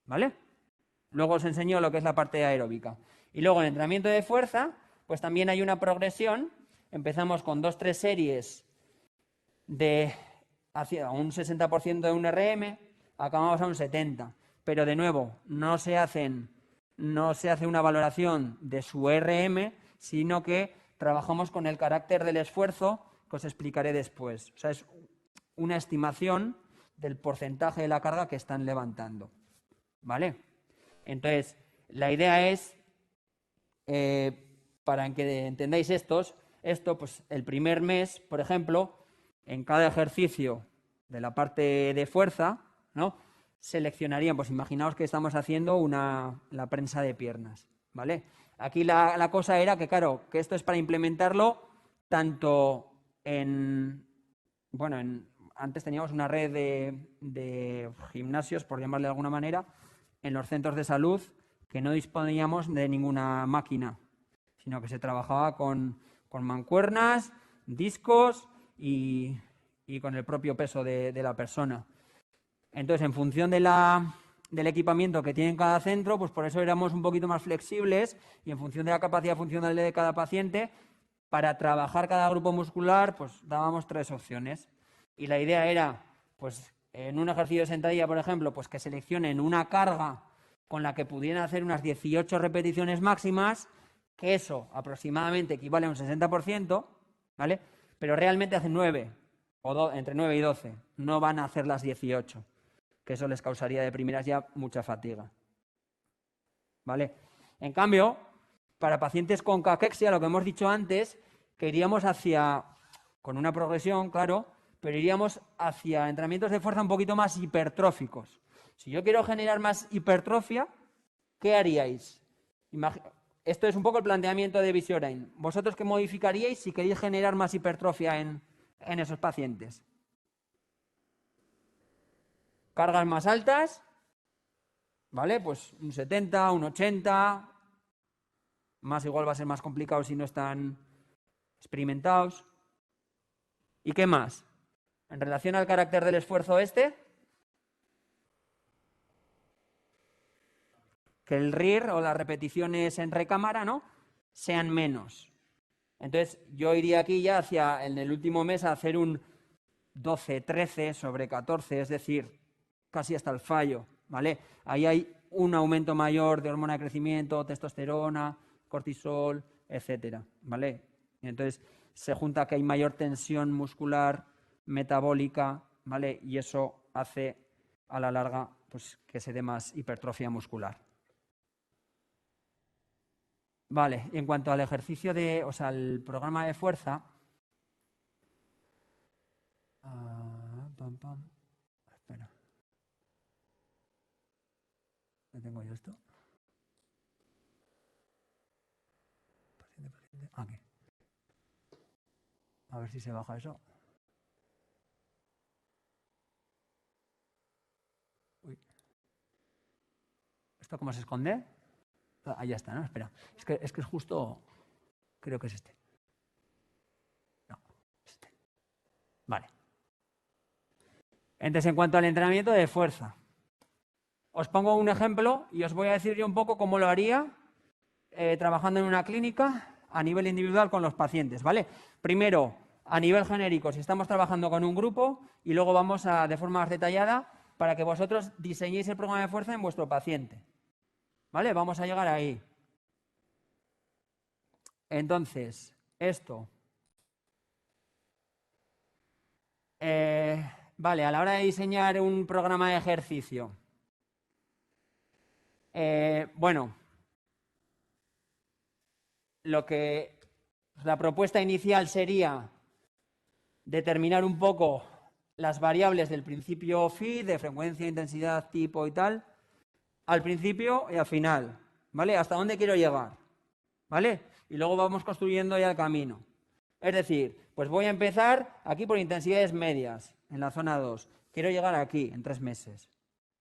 ¿vale? Luego os enseño lo que es la parte aeróbica. Y luego en entrenamiento de fuerza, pues también hay una progresión. Empezamos con 2-3 series de hacia un 60% de un RM, acabamos a un 70%. Pero de nuevo, no se hace una valoración de su RM, sino que trabajamos con el carácter del esfuerzo, que os explicaré después. O sea, es una estimación del porcentaje de la carga que están levantando. ¿Vale? Entonces, la idea es, para que entendáis esto, pues el primer mes, por ejemplo, en cada ejercicio de la parte de fuerza, ¿no?, seleccionarían, pues imaginaos que estamos haciendo la prensa de piernas, ¿vale? Aquí la cosa era que, claro, que esto es para implementarlo tanto antes teníamos una red de gimnasios, por llamarle de alguna manera, en los centros de salud, que no disponíamos de ninguna máquina, sino que se trabajaba con mancuernas, discos y con el propio peso de la persona. Entonces, en función del equipamiento que tiene cada centro, pues por eso éramos un poquito más flexibles y en función de la capacidad funcional de cada paciente, para trabajar cada grupo muscular, pues dábamos 3 opciones. Y la idea era, pues en un ejercicio de sentadilla, por ejemplo, pues que seleccionen una carga con la que pudieran hacer unas 18 repeticiones máximas, que eso aproximadamente equivale a un 60%, ¿vale? Pero realmente hacen 9, entre 9 y 12, no van a hacer las 18, que eso les causaría de primeras ya mucha fatiga, ¿vale? En cambio, para pacientes con caquexia, lo que hemos dicho antes, que iríamos con una progresión, claro, pero iríamos hacia entrenamientos de fuerza un poquito más hipertróficos. Si yo quiero generar más hipertrofia, ¿qué haríais? Esto es un poco el planteamiento de Visiorain. ¿Vosotros qué modificaríais si queréis generar más hipertrofia en esos pacientes? Cargas más altas, ¿vale? Pues un 70, un 80, más igual va a ser más complicado si no están experimentados. ¿Y qué más? En relación al carácter del esfuerzo que el RIR o las repeticiones en recámara, ¿no?, sean menos. Entonces, yo iría aquí ya en el último mes a hacer un 12-13 sobre 14, es decir, casi hasta el fallo, ¿vale? Ahí hay un aumento mayor de hormona de crecimiento, testosterona, cortisol, etcétera, ¿vale? Y entonces se junta que hay mayor tensión muscular, metabólica, ¿vale? Y eso hace a la larga pues que se dé más hipertrofia muscular. Vale, en cuanto al ejercicio al programa de fuerza, espera, ¿dónde tengo yo esto? Aquí. A ver si se baja eso. Uy. ¿Esto cómo se esconde? Ahí ya está, ¿no? Espera. Es que es justo... Creo que es este. No, este. Vale. Entonces, en cuanto al entrenamiento de fuerza, os pongo un ejemplo y os voy a decir yo un poco cómo lo haría trabajando en una clínica a nivel individual con los pacientes, ¿vale? Primero, a nivel genérico, si estamos trabajando con un grupo, y luego vamos de forma más detallada para que vosotros diseñéis el programa de fuerza en vuestro paciente, ¿vale? Vamos a llegar ahí. Entonces, esto. Vale, a la hora de diseñar un programa de ejercicio. Bueno, la propuesta inicial sería determinar un poco las variables del principio phi, de frecuencia, intensidad, tipo y tal, al principio y al final, ¿vale? ¿Hasta dónde quiero llegar? ¿Vale? Y luego vamos construyendo ya el camino. Es decir, pues voy a empezar aquí por intensidades medias, en la zona 2. Quiero llegar aquí en 3 meses,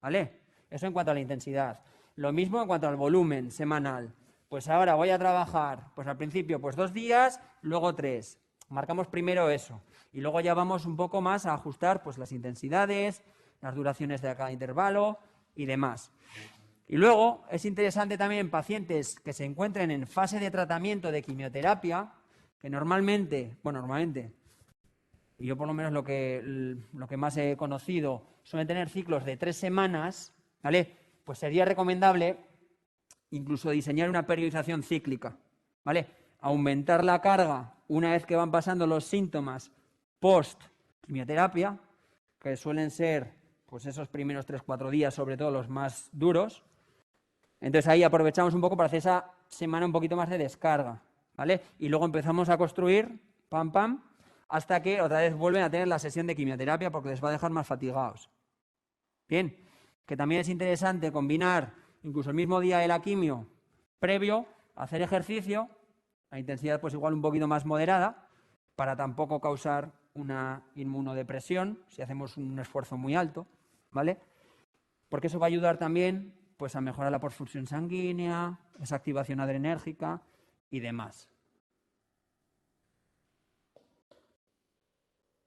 ¿vale? Eso en cuanto a la intensidad. Lo mismo en cuanto al volumen semanal. Pues ahora voy a trabajar, pues al principio, pues 2 días, luego 3. Marcamos primero eso. Y luego ya vamos un poco más a ajustar pues las intensidades, las duraciones de cada intervalo y demás. Y luego es interesante también en pacientes que se encuentren en fase de tratamiento de quimioterapia, que normalmente, y yo por lo menos lo que más he conocido, suelen tener ciclos de 3 semanas, ¿vale? Pues sería recomendable incluso diseñar una periodización cíclica, ¿vale? Aumentar la carga una vez que van pasando los síntomas post-quimioterapia, que suelen ser pues esos primeros 3-4 días, sobre todo los más duros. Entonces ahí aprovechamos un poco para hacer esa semana un poquito más de descarga, ¿vale? Y luego empezamos a construir, pam, pam, hasta que otra vez vuelven a tener la sesión de quimioterapia porque les va a dejar más fatigados. Bien, que también es interesante combinar incluso el mismo día de la quimio previo a hacer ejercicio, la intensidad pues igual un poquito más moderada, para tampoco causar una inmunodepresión si hacemos un esfuerzo muy alto, ¿vale? Porque eso va a ayudar también pues a mejorar la perfusión sanguínea, esa activación adrenérgica y demás.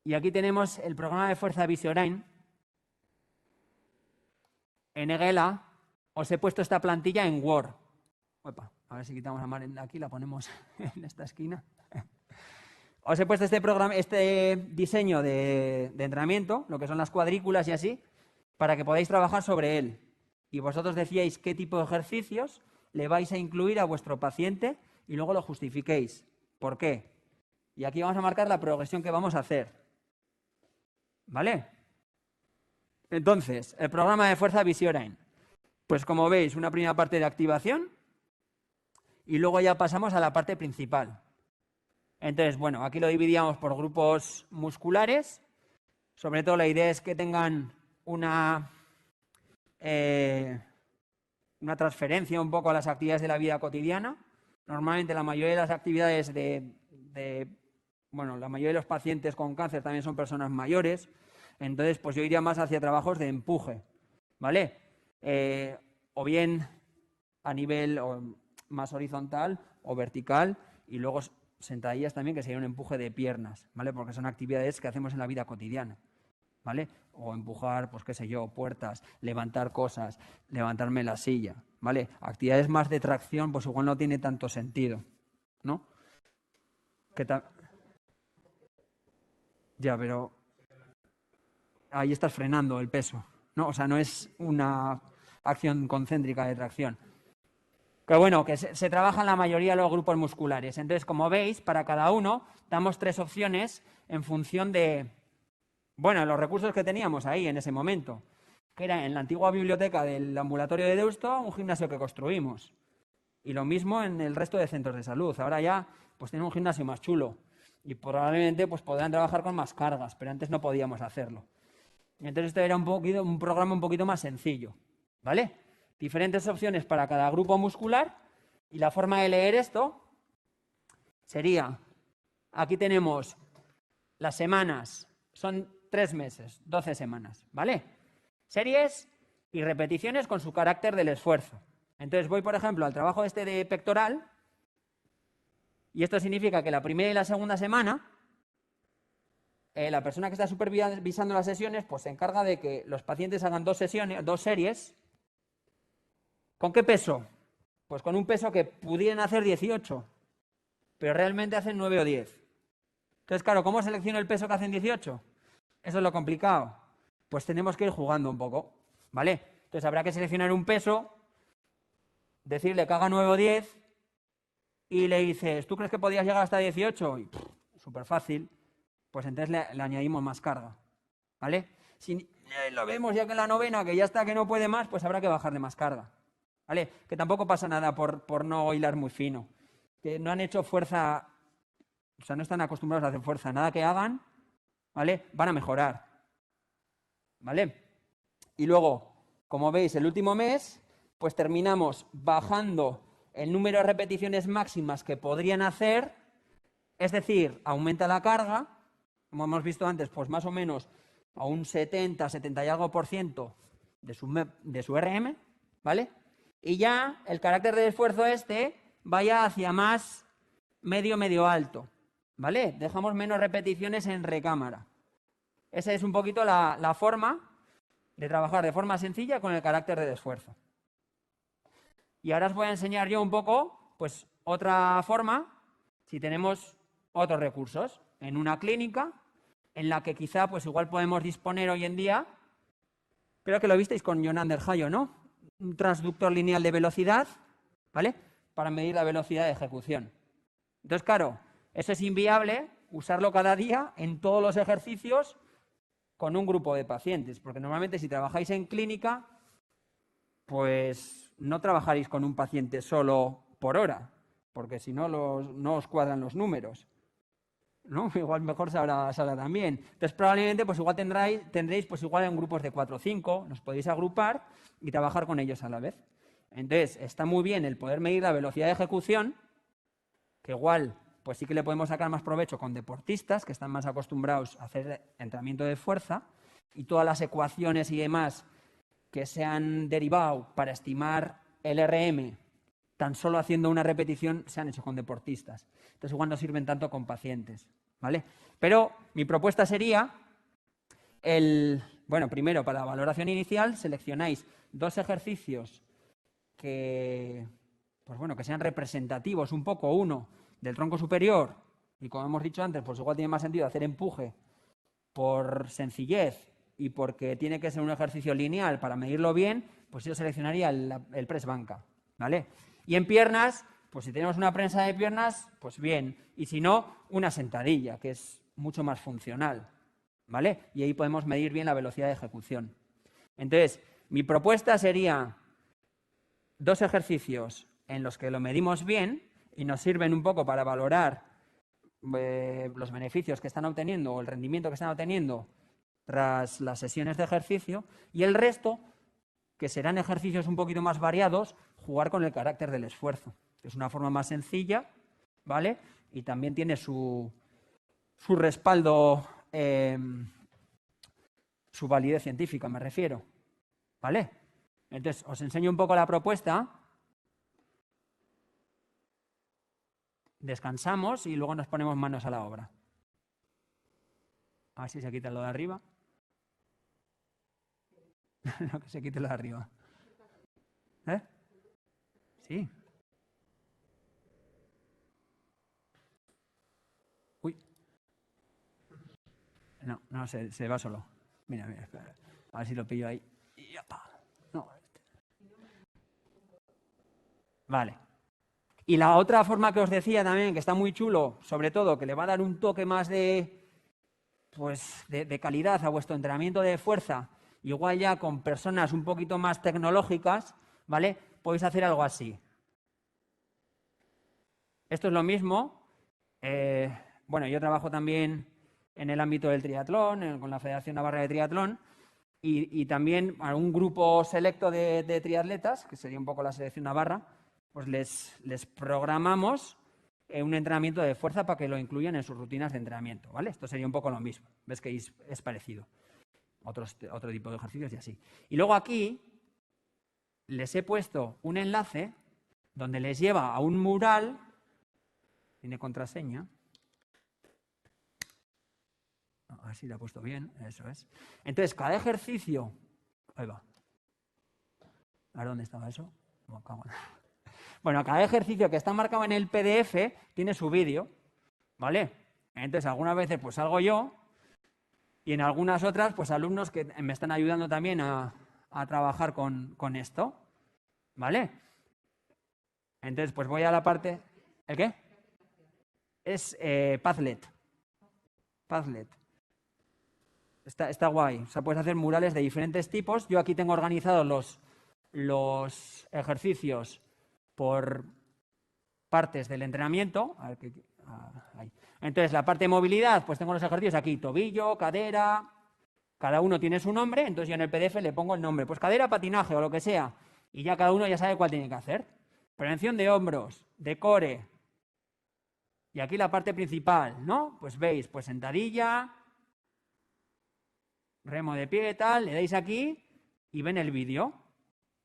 Y aquí tenemos el programa de fuerza Visiorain. En Egela os he puesto esta plantilla en Word. Opa, a ver si quitamos la mano de aquí, la ponemos en esta esquina. Os he puesto este diseño de entrenamiento, lo que son las cuadrículas y así, para que podáis trabajar sobre él. Y vosotros decíais qué tipo de ejercicios le vais a incluir a vuestro paciente y luego lo justifiquéis. ¿Por qué? Y aquí vamos a marcar la progresión que vamos a hacer. ¿Vale? Entonces, el programa de fuerza Visiorain. Pues como veis, una primera parte de activación y luego ya pasamos a la parte principal. Entonces, bueno, aquí lo dividíamos por grupos musculares. Sobre todo la idea es que tengan una transferencia un poco a las actividades de la vida cotidiana. Normalmente la mayoría de las actividades la mayoría de los pacientes con cáncer también son personas mayores. Entonces, pues yo iría más hacia trabajos de empuje, ¿vale? O bien a nivel más horizontal o vertical, y luego sentadillas también, que sería un empuje de piernas, ¿vale? Porque son actividades que hacemos en la vida cotidiana, ¿vale? O empujar, pues qué sé yo, puertas, levantar cosas, levantarme la silla, ¿vale? Actividades más de tracción, pues igual no tiene tanto sentido, ¿no? Ya, pero ahí estás frenando el peso, ¿no? O sea, no es una acción concéntrica de tracción. Que bueno, que se trabaja en la mayoría de los grupos musculares. Entonces, como veis, para cada uno damos 3 opciones en función de, los recursos que teníamos ahí en ese momento, que era en la antigua biblioteca del ambulatorio de Deusto, un gimnasio que construimos. Y lo mismo en el resto de centros de salud. Ahora ya pues tienen un gimnasio más chulo y probablemente pues podrán trabajar con más cargas, pero antes no podíamos hacerlo. Y entonces esto era un programa un poquito más sencillo, ¿vale? Diferentes opciones para cada grupo muscular, y la forma de leer esto sería, aquí tenemos las semanas, son 3 meses, 12 semanas, ¿vale? Series y repeticiones con su carácter del esfuerzo. Entonces voy, por ejemplo, al trabajo de pectoral, y esto significa que la primera y la segunda semana la persona que está supervisando las sesiones pues se encarga de que los pacientes hagan 2 series. ¿Con qué peso? Pues con un peso que pudieran hacer 18, pero realmente hacen 9 o 10. Entonces, claro, ¿cómo selecciono el peso que hacen 18? Eso es lo complicado. Pues tenemos que ir jugando un poco, ¿vale? Entonces habrá que seleccionar un peso, decirle que haga 9 o 10, y le dices, ¿tú crees que podías llegar hasta 18? Y súper fácil. Pues entonces le añadimos más carga, ¿vale? Si lo vemos ya que en la novena, que ya está, que no puede más, pues habrá que bajarle más carga, ¿vale? Que tampoco pasa nada por no hilar muy fino. Que no han hecho fuerza, o sea, no están acostumbrados a hacer fuerza. Nada que hagan, ¿vale? Van a mejorar, ¿vale? Y luego, como veis, el último mes, pues terminamos bajando el número de repeticiones máximas que podrían hacer, es decir, aumenta la carga, como hemos visto antes, pues más o menos a un 70 y algo % de su RM, ¿vale? Y ya el carácter de esfuerzo vaya hacia más medio alto, ¿vale? Dejamos menos repeticiones en recámara. Esa es un poquito la forma de trabajar de forma sencilla con el carácter de esfuerzo, Y ahora os voy a enseñar yo un poco, pues, otra forma, si tenemos otros recursos, en una clínica, en la que quizá, pues, igual podemos disponer hoy en día, creo que lo visteis con Jonander Hayo, ¿no? Un transductor lineal de velocidad, ¿vale? Para medir la velocidad de ejecución. Entonces, claro, eso es inviable usarlo cada día en todos los ejercicios con un grupo de pacientes, porque normalmente si trabajáis en clínica, pues no trabajaréis con un paciente solo por hora, porque si no, no os cuadran los números, ¿no? Igual mejor sabrá también. Entonces, probablemente, pues igual tendréis pues igual en grupos de 4 o 5, nos podéis agrupar y trabajar con ellos a la vez. Entonces, está muy bien el poder medir la velocidad de ejecución, que igual pues sí que le podemos sacar más provecho con deportistas que están más acostumbrados a hacer entrenamiento de fuerza, y todas las ecuaciones y demás que se han derivado para estimar el RM tan solo haciendo una repetición se han hecho con deportistas. Entonces igual no sirven tanto con pacientes, ¿vale? Pero mi propuesta sería bueno, primero para la valoración inicial seleccionáis 2 ejercicios que, pues bueno, que sean representativos un poco, uno del tronco superior, y como hemos dicho antes, pues igual tiene más sentido hacer empuje por sencillez y porque tiene que ser un ejercicio lineal para medirlo bien, pues yo seleccionaría el press banca, ¿vale? Y en piernas, pues si tenemos una prensa de piernas, pues bien, y si no, una sentadilla, que es mucho más funcional, ¿vale? Y ahí podemos medir bien la velocidad de ejecución. Entonces, mi propuesta sería 2 ejercicios en los que lo medimos bien y nos sirven un poco para valorar los beneficios que están obteniendo o el rendimiento que están obteniendo tras las sesiones de ejercicio, y el resto, que serán ejercicios un poquito más variados, jugar con el carácter del esfuerzo, que es una forma más sencilla, ¿vale? Y también tiene su respaldo, su validez científica, me refiero, ¿vale? Entonces, os enseño un poco la propuesta. Descansamos y luego nos ponemos manos a la obra. A ver si se quita lo de arriba. No, que se quite lo de arriba. ¿Eh? Sí. Uy. No, se va solo. Mira, espera. A ver si lo pillo ahí. No. Vale. Y la otra forma que os decía también, que está muy chulo, sobre todo, que le va a dar un toque más pues, de calidad a vuestro entrenamiento de fuerza, igual ya con personas un poquito más tecnológicas, ¿vale? Podéis hacer algo así. Esto es lo mismo. Bueno, yo trabajo también en el ámbito del triatlón, con la Federación Navarra de Triatlón, y también a un grupo selecto de triatletas, que sería un poco la selección navarra, pues les programamos un entrenamiento de fuerza para que lo incluyan en sus rutinas de entrenamiento, ¿vale? Esto sería un poco lo mismo. Ves que es parecido. Otro tipo de ejercicios y así. Y luego aquí les he puesto un enlace donde les lleva a un mural. Tiene contraseña. A ver si lo he puesto bien. Eso es. Entonces, cada ejercicio... Ahí va. A ver dónde estaba eso. Bueno, cada ejercicio que está marcado en el PDF tiene su vídeo, ¿vale? Entonces, algunas veces pues salgo yo y en algunas otras pues alumnos que me están ayudando también a trabajar con esto, ¿vale? Entonces, pues voy a la parte... ¿El qué? Es Padlet. Padlet. Está guay. O sea, puedes hacer murales de diferentes tipos. Yo aquí tengo organizados los ejercicios por partes del entrenamiento. A ver, ahí. Entonces, la parte de movilidad, pues tengo los ejercicios aquí, tobillo, cadera, cada uno tiene su nombre, entonces yo en el PDF le pongo el nombre, pues cadera, patinaje o lo que sea, y ya cada uno ya sabe cuál tiene que hacer. Prevención de hombros, de core, y aquí la parte principal, ¿no? Pues veis, pues sentadilla, remo de pie y tal, le dais aquí y ven el vídeo.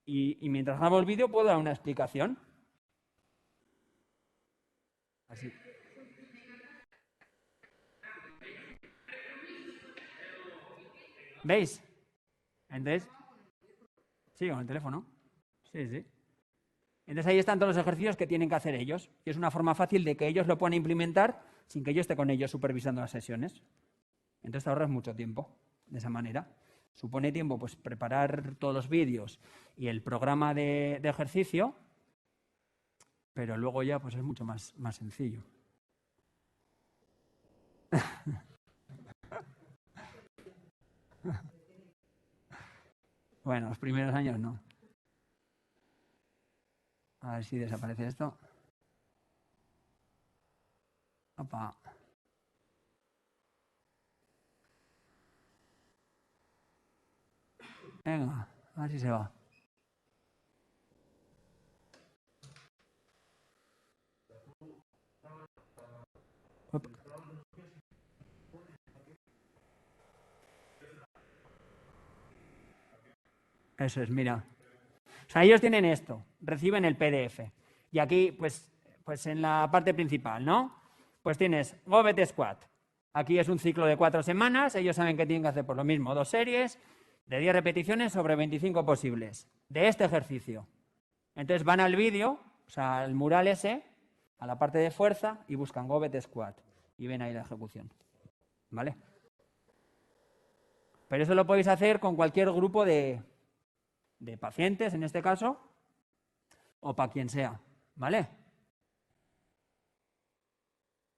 Y mientras hago el vídeo puedo dar una explicación. Así. ¿Veis? Entonces, sí, con el teléfono. Sí. Entonces ahí están todos los ejercicios que tienen que hacer ellos. Y es una forma fácil de que ellos lo puedan implementar sin que yo esté con ellos supervisando las sesiones. Entonces te ahorras mucho tiempo de esa manera. Supone tiempo pues preparar todos los vídeos y el programa de ejercicio, pero luego ya pues es mucho más sencillo. Bueno, los primeros años no. A ver si desaparece esto. Opa. Venga, a ver si se va. Opa. Eso es, mira. O sea, ellos tienen esto, reciben el PDF. Y aquí, pues en la parte principal, ¿no? Pues tienes Gobet Squat. Aquí es un ciclo de 4 semanas. Ellos saben que tienen que hacer por lo mismo 2 series de 10 repeticiones sobre 25 posibles de este ejercicio. Entonces van al vídeo, o sea, al mural ese, a la parte de fuerza y buscan Gobet Squat. Y ven ahí la ejecución. ¿Vale? Pero eso lo podéis hacer con cualquier grupo de pacientes, en este caso, o para quien sea, ¿vale?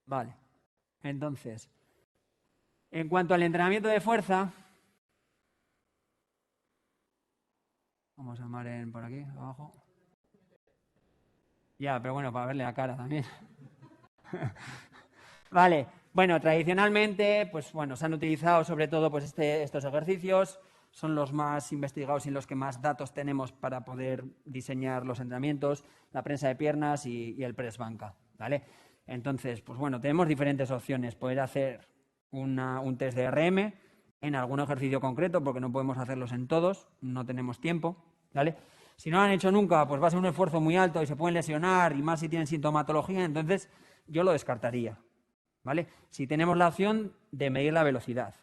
Vale. Entonces, en cuanto al entrenamiento de fuerza, vamos a Maren por aquí, abajo. Ya, pero bueno, para verle la cara también. Vale, bueno, tradicionalmente, pues bueno, se han utilizado sobre todo pues estos ejercicios. Son los más investigados y los que más datos tenemos para poder diseñar los entrenamientos, la prensa de piernas y el press banca, ¿vale? Entonces, pues bueno, tenemos diferentes opciones. Poder hacer un test de RM en algún ejercicio concreto, porque no podemos hacerlos en todos, no tenemos tiempo, ¿vale? Si no lo han hecho nunca, pues va a ser un esfuerzo muy alto y se pueden lesionar, y más si tienen sintomatología, entonces yo lo descartaría, ¿vale? Si tenemos la opción de medir la velocidad,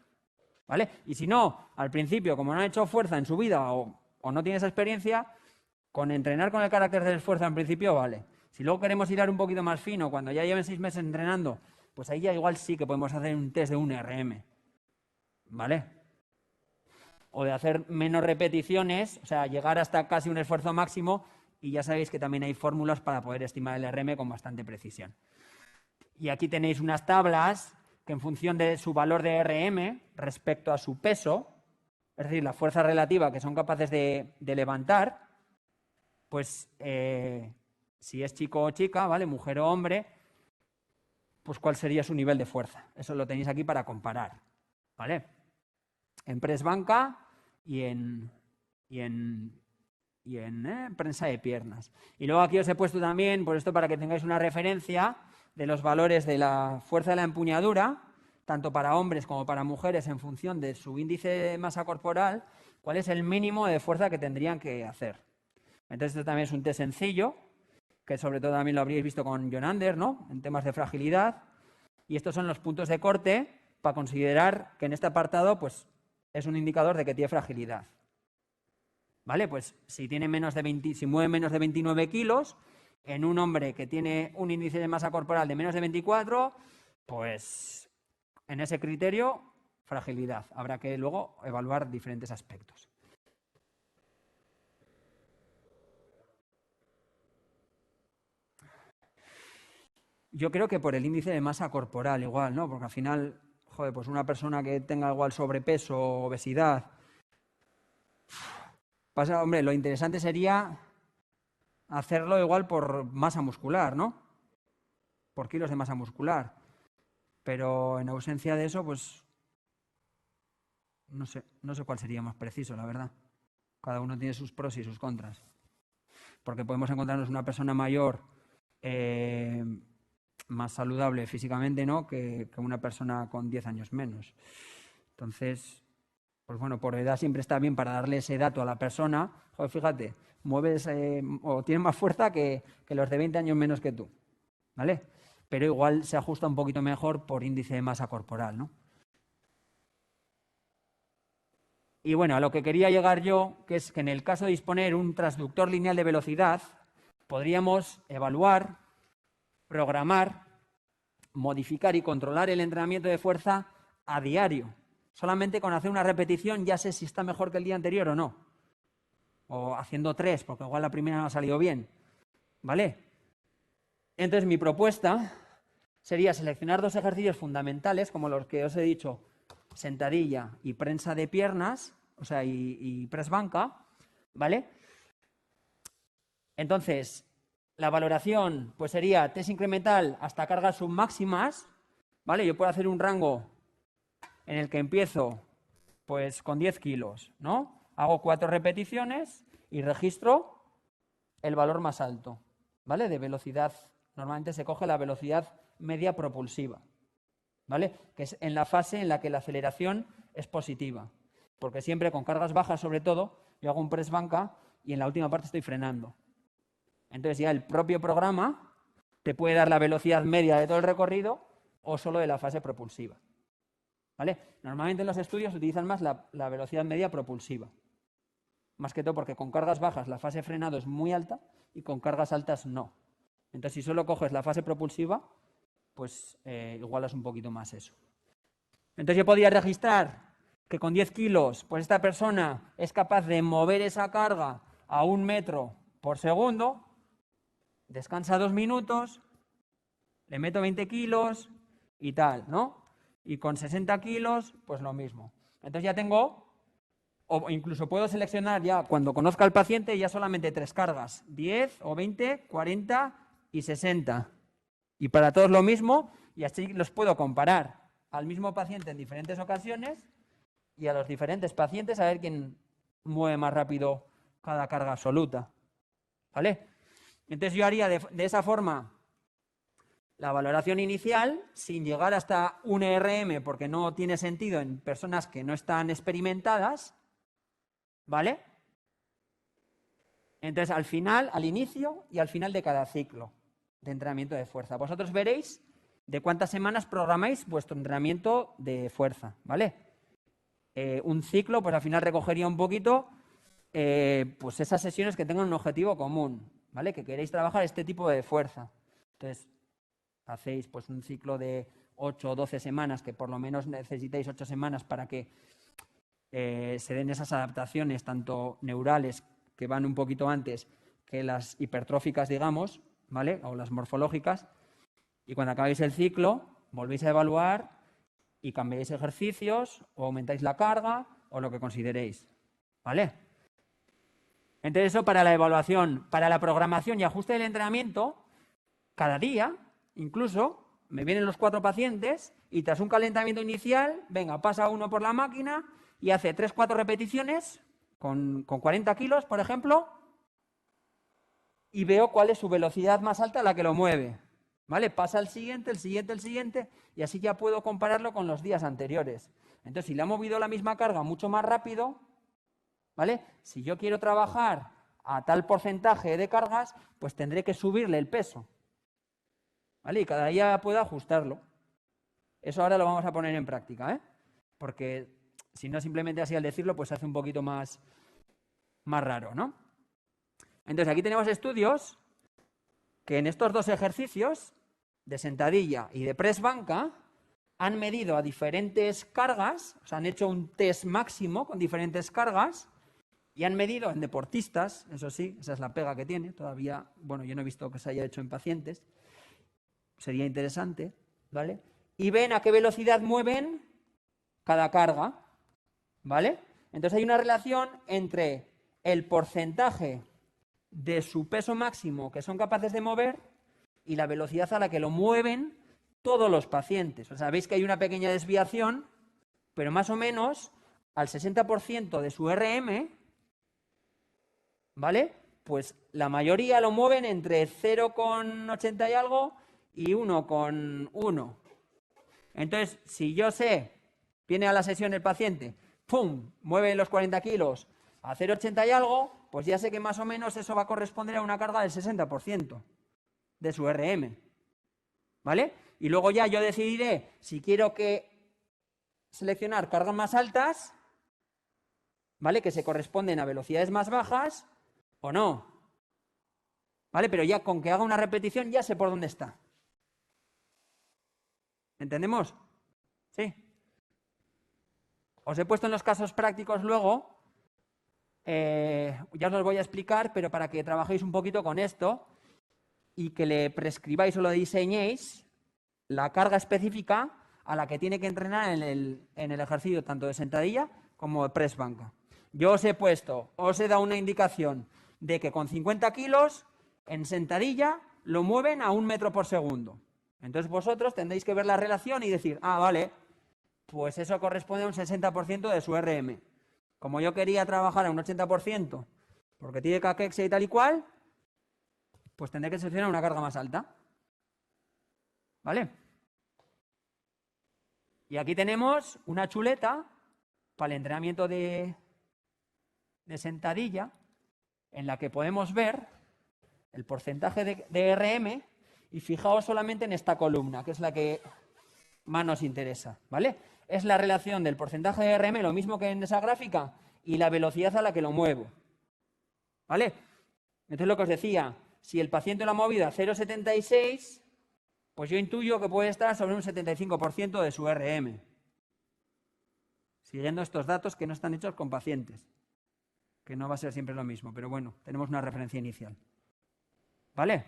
¿vale? Y si no, al principio, como no han hecho fuerza en su vida o no tiene esa experiencia, con entrenar con el carácter del esfuerzo en principio vale. Si luego queremos hilar un poquito más fino, cuando ya lleven 6 meses entrenando, pues ahí ya igual sí que podemos hacer un test de un RM, ¿vale? O de hacer menos repeticiones, o sea, llegar hasta casi un esfuerzo máximo, y ya sabéis que también hay fórmulas para poder estimar el RM con bastante precisión. Y aquí tenéis unas tablas que en función de su valor de RM respecto a su peso, es decir, la fuerza relativa que son capaces de levantar, pues si es chico o chica, ¿vale? Mujer o hombre, pues cuál sería su nivel de fuerza. Eso lo tenéis aquí para comparar, ¿vale? En press banca y en prensa de piernas. Y luego aquí os he puesto también, por esto para que tengáis una referencia de los valores de la fuerza de la empuñadura, tanto para hombres como para mujeres, en función de su índice de masa corporal, cuál es el mínimo de fuerza que tendrían que hacer. Entonces esto también es un test sencillo, que sobre todo también lo habríais visto con John Anders, ¿no? En temas de fragilidad. Y estos son los puntos de corte para considerar que en este apartado pues, es un indicador de que tiene fragilidad. ¿Vale? Pues si tiene menos de si mueve menos de 29 kilos, en un hombre que tiene un índice de masa corporal de menos de 24, pues en ese criterio, fragilidad. Habrá que luego evaluar diferentes aspectos. Yo creo que por el índice de masa corporal igual, ¿no? Porque al final, joder, pues una persona que tenga igual sobrepeso o obesidad, hombre, lo interesante sería hacerlo igual por masa muscular, ¿no? Por kilos de masa muscular. Pero en ausencia de eso, pues no sé cuál sería más preciso, la verdad. Cada uno tiene sus pros y sus contras. Porque podemos encontrarnos una persona mayor más saludable físicamente, ¿no? que una persona con 10 años menos. Entonces, pues bueno, por edad siempre está bien para darle ese dato a la persona. Joder, fíjate, mueves o tienes más fuerza que los de 20 años menos que tú, ¿vale? Pero igual se ajusta un poquito mejor por índice de masa corporal, ¿no? Y bueno, a lo que quería llegar yo, que es que en el caso de disponer un transductor lineal de velocidad, podríamos evaluar, programar, modificar y controlar el entrenamiento de fuerza a diario. Solamente con hacer una repetición ya sé si está mejor que el día anterior o no. O haciendo 3, porque igual la primera no ha salido bien. ¿Vale? Entonces mi propuesta sería seleccionar 2 ejercicios fundamentales, como los que os he dicho, sentadilla y prensa de piernas, o sea, y press banca, ¿vale? Entonces, la valoración pues sería test incremental hasta cargas submáximas, ¿vale? Yo puedo hacer un rango en el que empiezo pues con 10 kilos, ¿no? Hago 4 repeticiones y registro el valor más alto, ¿vale? De velocidad. Normalmente se coge la velocidad media propulsiva, ¿vale? Que es en la fase en la que la aceleración es positiva. Porque siempre con cargas bajas, sobre todo, yo hago un press banca y en la última parte estoy frenando. Entonces ya el propio programa te puede dar la velocidad media de todo el recorrido o solo de la fase propulsiva, ¿vale? Normalmente en los estudios utilizan más la velocidad media propulsiva. Más que todo porque con cargas bajas la fase frenado es muy alta y con cargas altas no. Entonces, si solo coges la fase propulsiva, pues igualas un poquito más eso. Entonces, yo podría registrar que con 10 kilos, pues esta persona es capaz de mover esa carga a 1 metro por segundo, descansa 2 minutos, le meto 20 kilos y tal, ¿no? Y con 60 kilos, pues lo mismo. Entonces ya tengo, o incluso puedo seleccionar ya, cuando conozca al paciente, ya solamente 3 cargas, 10 o 20, 40 y 60. Y para todos lo mismo, y así los puedo comparar al mismo paciente en diferentes ocasiones y a los diferentes pacientes a ver quién mueve más rápido cada carga absoluta. ¿Vale? Entonces yo haría de esa forma la valoración inicial sin llegar hasta un ERM porque no tiene sentido en personas que no están experimentadas. ¿Vale? Entonces al final, al inicio y al final de cada ciclo de entrenamiento de fuerza. Vosotros veréis de cuántas semanas programáis vuestro entrenamiento de fuerza, ¿vale? Un ciclo, pues al final recogería un poquito pues esas sesiones que tengan un objetivo común, ¿vale? Que queréis trabajar este tipo de fuerza. Entonces, hacéis pues un ciclo de 8 o 12 semanas, que por lo menos necesitáis 8 semanas para que se den esas adaptaciones, tanto neurales, que van un poquito antes, que las hipertróficas, digamos, ¿vale? O las morfológicas. Y cuando acabéis el ciclo, volvéis a evaluar y cambiáis ejercicios o aumentáis la carga o lo que consideréis, ¿vale? Entonces eso para la evaluación. Para la programación y ajuste del entrenamiento, cada día, incluso, me vienen los 4 pacientes y tras un calentamiento inicial, venga, pasa uno por la máquina y hace 3-4 repeticiones con 40 kilos, por ejemplo, y veo cuál es su velocidad más alta a la que lo mueve. ¿Vale? Pasa el siguiente, y así ya puedo compararlo con los días anteriores. Entonces, si le ha movido la misma carga mucho más rápido, ¿vale? Si yo quiero trabajar a tal porcentaje de cargas, pues tendré que subirle el peso, ¿vale? Y cada día puedo ajustarlo. Eso ahora lo vamos a poner en práctica, ¿eh? Porque si no simplemente así al decirlo, pues se hace un poquito más raro, ¿no? Entonces, aquí tenemos estudios que en estos 2 ejercicios, de sentadilla y de press banca, han medido a diferentes cargas, o sea, han hecho un test máximo con diferentes cargas y han medido en deportistas, eso sí, esa es la pega que tiene, todavía, bueno, yo no he visto que se haya hecho en pacientes, sería interesante, ¿vale? Y ven a qué velocidad mueven cada carga, ¿vale? Entonces hay una relación entre el porcentaje de su peso máximo que son capaces de mover y la velocidad a la que lo mueven todos los pacientes. O sea, veis que hay una pequeña desviación, pero más o menos al 60% de su RM, ¿vale? Pues la mayoría lo mueven entre 0,80 y algo y 1,1. Entonces, si yo sé, viene a la sesión el paciente, ¡pum!, mueve los 40 kilos a 0,80 y algo, pues ya sé que más o menos eso va a corresponder a una carga del 60% de su RM, ¿vale? Y luego ya yo decidiré si quiero seleccionar cargas más altas, ¿vale? Que se corresponden a velocidades más bajas o no. ¿Vale? Pero ya con que haga una repetición ya sé por dónde está. ¿Entendemos? Sí. Os he puesto en los casos prácticos luego, ya os los voy a explicar, pero para que trabajéis un poquito con esto y que le prescribáis o lo diseñéis la carga específica a la que tiene que entrenar en el ejercicio tanto de sentadilla como de press banca. Yo os he dado una indicación de que con 50 kilos en sentadilla lo mueven a 1 metro por segundo. Entonces vosotros tendréis que ver la relación y decir, ah, vale, pues eso corresponde a un 60% de su RM. Como yo quería trabajar a un 80%, porque tiene caquexia y tal y cual, pues tendré que seleccionar una carga más alta. ¿Vale? Y aquí tenemos una chuleta para el entrenamiento de sentadilla, en la que podemos ver el porcentaje de RM, y fijaos solamente en esta columna, que es la que más nos interesa, ¿vale? Es la relación del porcentaje de RM, lo mismo que en esa gráfica, y la velocidad a la que lo muevo, ¿vale? Entonces lo que os decía, si el paciente lo ha movido a 0,76, pues yo intuyo que puede estar sobre un 75% de su RM, siguiendo estos datos que no están hechos con pacientes, que no va a ser siempre lo mismo, pero bueno, tenemos una referencia inicial, ¿vale?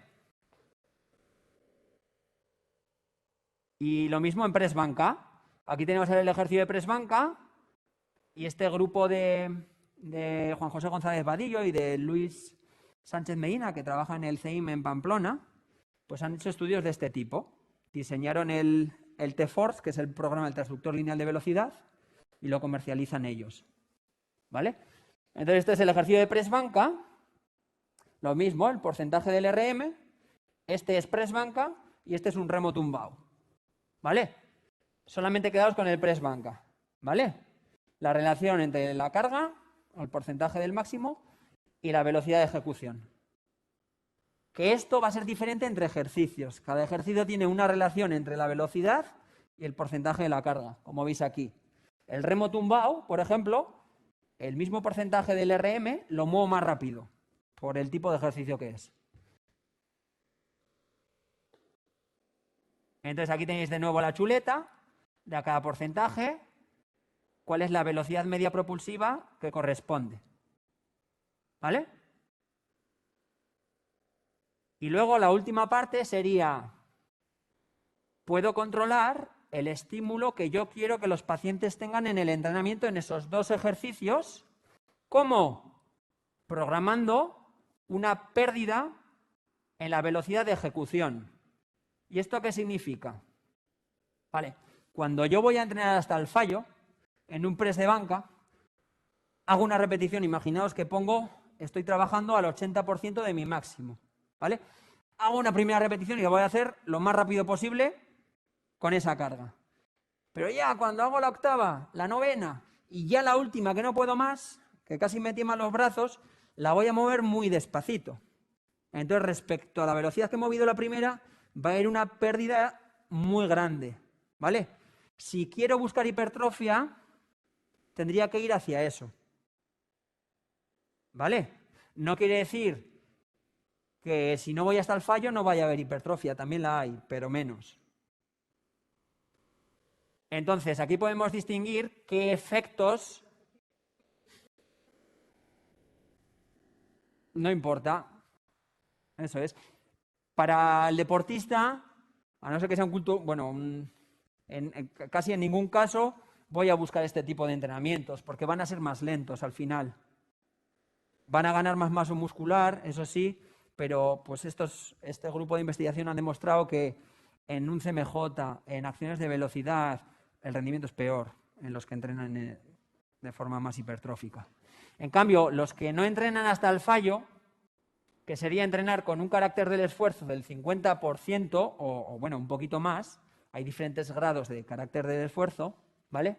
Y lo mismo en press banca. Aquí tenemos el ejercicio de press banca y este grupo de Juan José González Vadillo y de Luis Sánchez Medina, que trabaja en el CEIM en Pamplona, pues han hecho estudios de este tipo. Diseñaron el T-Force, que es el programa del transductor lineal de velocidad, y lo comercializan ellos, ¿vale? Entonces este es el ejercicio de press banca, lo mismo, el porcentaje del RM, este es press banca y este es un remo tumbado, ¿vale? Solamente quedaos con el press banca, ¿vale? La relación entre la carga, el porcentaje del máximo, y la velocidad de ejecución. Que esto va a ser diferente entre ejercicios. Cada ejercicio tiene una relación entre la velocidad y el porcentaje de la carga, como veis aquí. El remo tumbado, por ejemplo, el mismo porcentaje del RM lo muevo más rápido, por el tipo de ejercicio que es. Entonces aquí tenéis de nuevo la chuleta de a cada porcentaje, cuál es la velocidad media propulsiva que corresponde. ¿Vale? Y luego la última parte sería, puedo controlar el estímulo que yo quiero que los pacientes tengan en el entrenamiento en esos dos ejercicios, ¿cómo? Programando una pérdida en la velocidad de ejecución. ¿Y esto qué significa? Vale, cuando yo voy a entrenar hasta el fallo, en un press de banca, hago una repetición, imaginaos que estoy trabajando al 80% de mi máximo, ¿vale? Hago una primera repetición y lo voy a hacer lo más rápido posible con esa carga. Pero ya cuando hago la octava, la novena y ya la última que no puedo más, que casi me tiemblan los brazos, la voy a mover muy despacito. Entonces, respecto a la velocidad que he movido la primera, va a haber una pérdida muy grande, ¿vale? Si quiero buscar hipertrofia, tendría que ir hacia eso, ¿vale? No quiere decir que si no voy hasta el fallo no vaya a haber hipertrofia, también la hay, pero menos. Entonces, aquí podemos distinguir qué efectos... No importa, eso es. Para el deportista, a no ser que sea un culto, bueno, casi en ningún caso voy a buscar este tipo de entrenamientos, porque van a ser más lentos al final. Van a ganar más masa muscular, eso sí, pero pues este grupo de investigación han demostrado que en un CMJ, en acciones de velocidad, el rendimiento es peor en los que entrenan de forma más hipertrófica. En cambio, los que no entrenan hasta el fallo, que sería entrenar con un carácter del esfuerzo del 50% o bueno, un poquito más, hay diferentes grados de carácter del esfuerzo, ¿vale?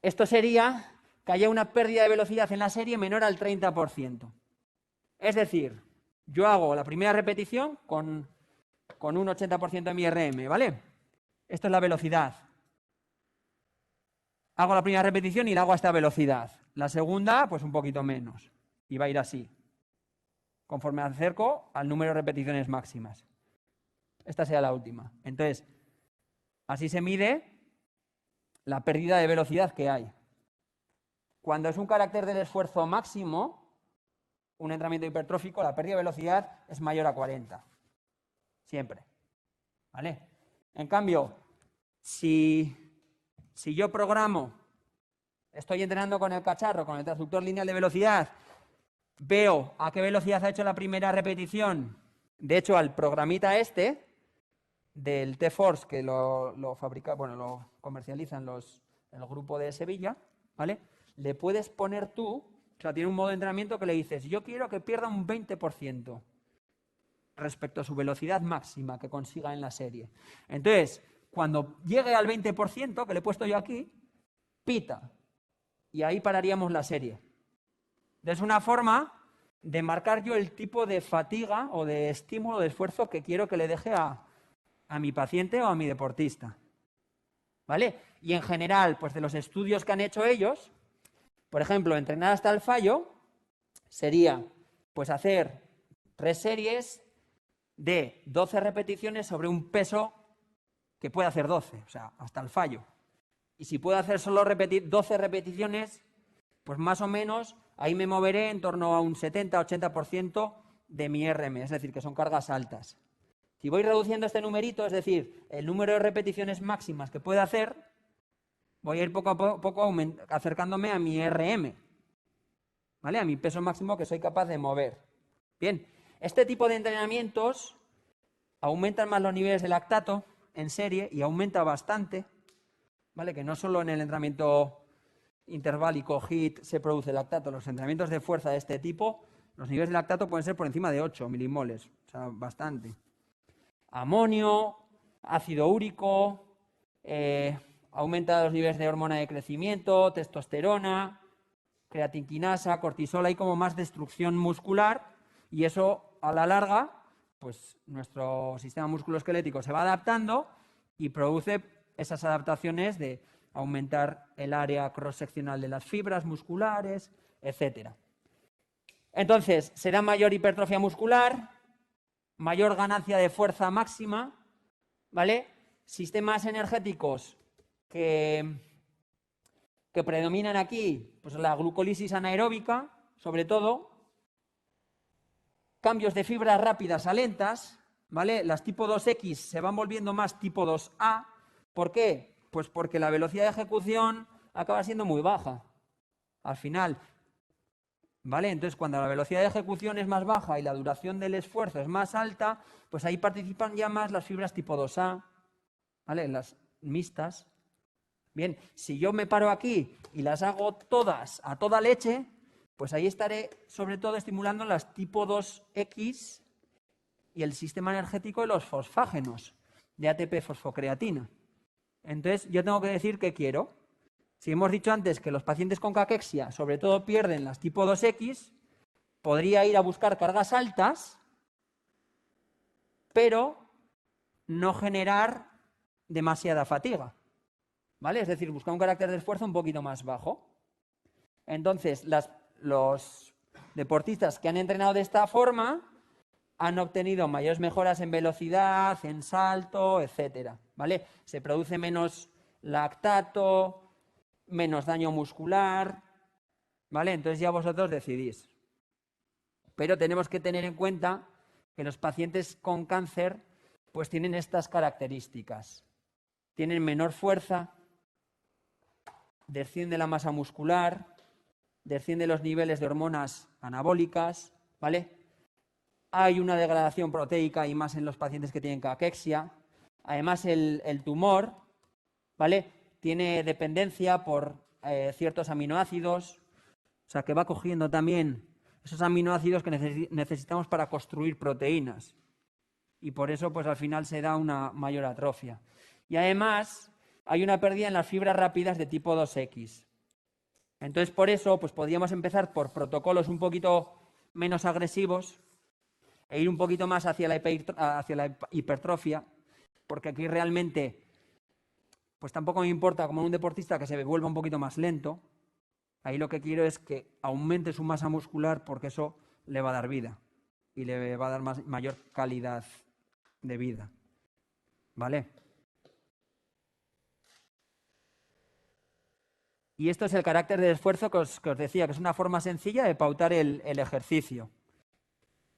Esto sería que haya una pérdida de velocidad en la serie menor al 30%. Es decir, yo hago la primera repetición con un 80% de mi RM, ¿vale? Esto es la velocidad. Hago la primera repetición y la hago a esta velocidad. La segunda, pues un poquito menos. Y va a ir así. conforme me acerco al número de repeticiones máximas. Esta sería la última. Entonces, así se mide la pérdida de velocidad que hay. Cuando es un carácter del esfuerzo máximo, un entrenamiento hipertrófico, la pérdida de velocidad es mayor a 40. Siempre. ¿Vale? En cambio, si yo programo, estoy entrenando con el cacharro, con el transductor lineal de velocidad, veo a qué velocidad ha hecho la primera repetición. De hecho, al programita este del T-Force, que lo fabrica, bueno, lo comercializan el grupo de Sevilla, ¿vale? Le puedes poner tú, o sea, tiene un modo de entrenamiento que le dices, yo quiero que pierda un 20% respecto a su velocidad máxima que consiga en la serie. Entonces, cuando llegue al 20%, que le he puesto yo aquí, pita. Y ahí pararíamos la serie. Es una forma de marcar yo el tipo de fatiga o de estímulo, de esfuerzo que quiero que le deje a mi paciente o a mi deportista. ¿Vale? Y en general, pues de los estudios que han hecho ellos, por ejemplo, entrenar hasta el fallo sería pues hacer 3 series de 12 repeticiones sobre un peso que puede hacer 12, o sea, hasta el fallo. Y si puedo hacer solo 12 repeticiones, pues más o menos ahí me moveré en torno a un 70-80% de mi RM, es decir, que son cargas altas. Si voy reduciendo este numerito, es decir, el número de repeticiones máximas que puedo hacer, voy a ir poco a poco acercándome a mi RM, ¿vale? A mi peso máximo que soy capaz de mover. Bien, este tipo de entrenamientos aumentan más los niveles de lactato en serie y aumenta bastante, ¿vale? Que no solo en el entrenamiento interválico HIIT se produce lactato, los entrenamientos de fuerza de este tipo, los niveles de lactato pueden ser por encima de 8 milimoles, o sea, bastante. Amonio, ácido úrico, aumenta los niveles de hormona de crecimiento, testosterona, creatinquinasa, cortisol, hay como más destrucción muscular y eso a la larga, pues nuestro sistema musculoesquelético se va adaptando y produce esas adaptaciones de aumentar el área cross-seccional de las fibras musculares, etc. Entonces, será mayor hipertrofia muscular, mayor ganancia de fuerza máxima, ¿vale? Sistemas energéticos que predominan aquí, pues la glucólisis anaeróbica, sobre todo, cambios de fibras rápidas a lentas, ¿vale? Las tipo 2X se van volviendo más tipo 2A. ¿Por qué? Pues porque la velocidad de ejecución acaba siendo muy baja, al final, ¿vale? Entonces, cuando la velocidad de ejecución es más baja y la duración del esfuerzo es más alta, pues ahí participan ya más las fibras tipo 2A, ¿vale? Las mixtas. Bien, si yo me paro aquí y las hago todas a toda leche, pues ahí estaré sobre todo estimulando las tipo 2X y el sistema energético de los fosfágenos, de ATP fosfocreatina. Entonces, yo tengo que decir qué quiero. Si hemos dicho antes que los pacientes con caquexia sobre todo pierden las tipo 2X, podría ir a buscar cargas altas, pero no generar demasiada fatiga, ¿vale? Es decir, buscar un carácter de esfuerzo un poquito más bajo. Entonces, los deportistas que han entrenado de esta forma han obtenido mayores mejoras en velocidad, en salto, etcétera, ¿vale? Se produce menos lactato, menos daño muscular, ¿vale? Entonces ya vosotros decidís. Pero tenemos que tener en cuenta que los pacientes con cáncer pues tienen estas características. Tienen menor fuerza, desciende la masa muscular, desciende los niveles de hormonas anabólicas, ¿vale? Hay una degradación proteica y más en los pacientes que tienen caquexia. Además, el tumor, ¿vale? Tiene dependencia por ciertos aminoácidos, o sea, que va cogiendo también esos aminoácidos que necesitamos para construir proteínas. Y por eso, pues al final se da una mayor atrofia. Y además, hay una pérdida en las fibras rápidas de tipo 2X. Entonces, por eso, pues podríamos empezar por protocolos un poquito menos agresivos e ir un poquito más hacia la hipertrofia, porque aquí realmente, pues tampoco me importa como un deportista que se vuelva un poquito más lento. Ahí lo que quiero es que aumente su masa muscular porque eso le va a dar vida. y le va a dar mayor calidad de vida. ¿Vale? Y esto es el carácter del esfuerzo que os decía, que es una forma sencilla de pautar el ejercicio.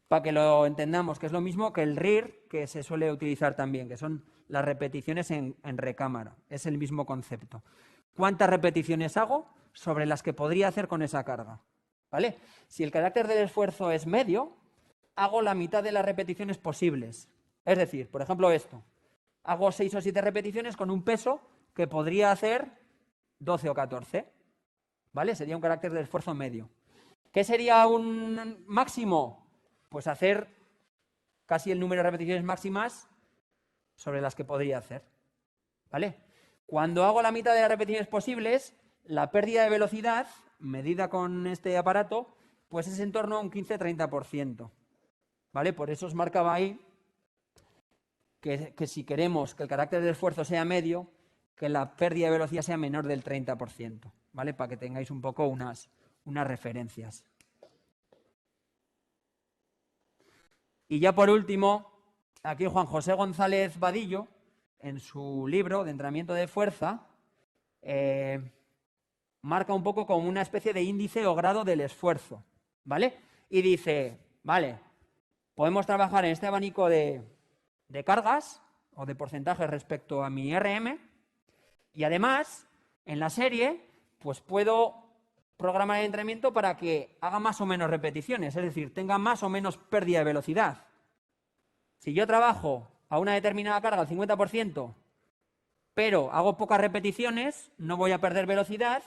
Para que lo entendamos, que es lo mismo que el RIR, que se suele utilizar también, que son las repeticiones en recámara. Es el mismo concepto. ¿Cuántas repeticiones hago sobre las que podría hacer con esa carga? ¿Vale? Si el carácter del esfuerzo es medio, hago la mitad de las repeticiones posibles. Es decir, por ejemplo esto. Hago 6 o 7 repeticiones con un peso que podría hacer 12 o 14. ¿Vale? Sería un carácter de esfuerzo medio. ¿Qué sería un máximo? Pues hacer casi el número de repeticiones máximas sobre las que podría hacer. ¿Vale? Cuando hago la mitad de las repeticiones posibles, la pérdida de velocidad, medida con este aparato, pues es en torno a un 15-30%. ¿Vale? Por eso os marcaba ahí que si queremos que el carácter del esfuerzo sea medio, que la pérdida de velocidad sea menor del 30%. ¿Vale? Para que tengáis un poco unas referencias. Y ya por último, aquí Juan José González Vadillo, en su libro de entrenamiento de fuerza, marca un poco como una especie de índice o grado del esfuerzo, ¿vale? Y dice, vale, podemos trabajar en este abanico de cargas o de porcentajes respecto a mi RM, y además, en la serie, pues puedo programar el entrenamiento para que haga más o menos repeticiones, es decir, tenga más o menos pérdida de velocidad. Si yo trabajo a una determinada carga al 50%, pero hago pocas repeticiones, no voy a perder velocidad,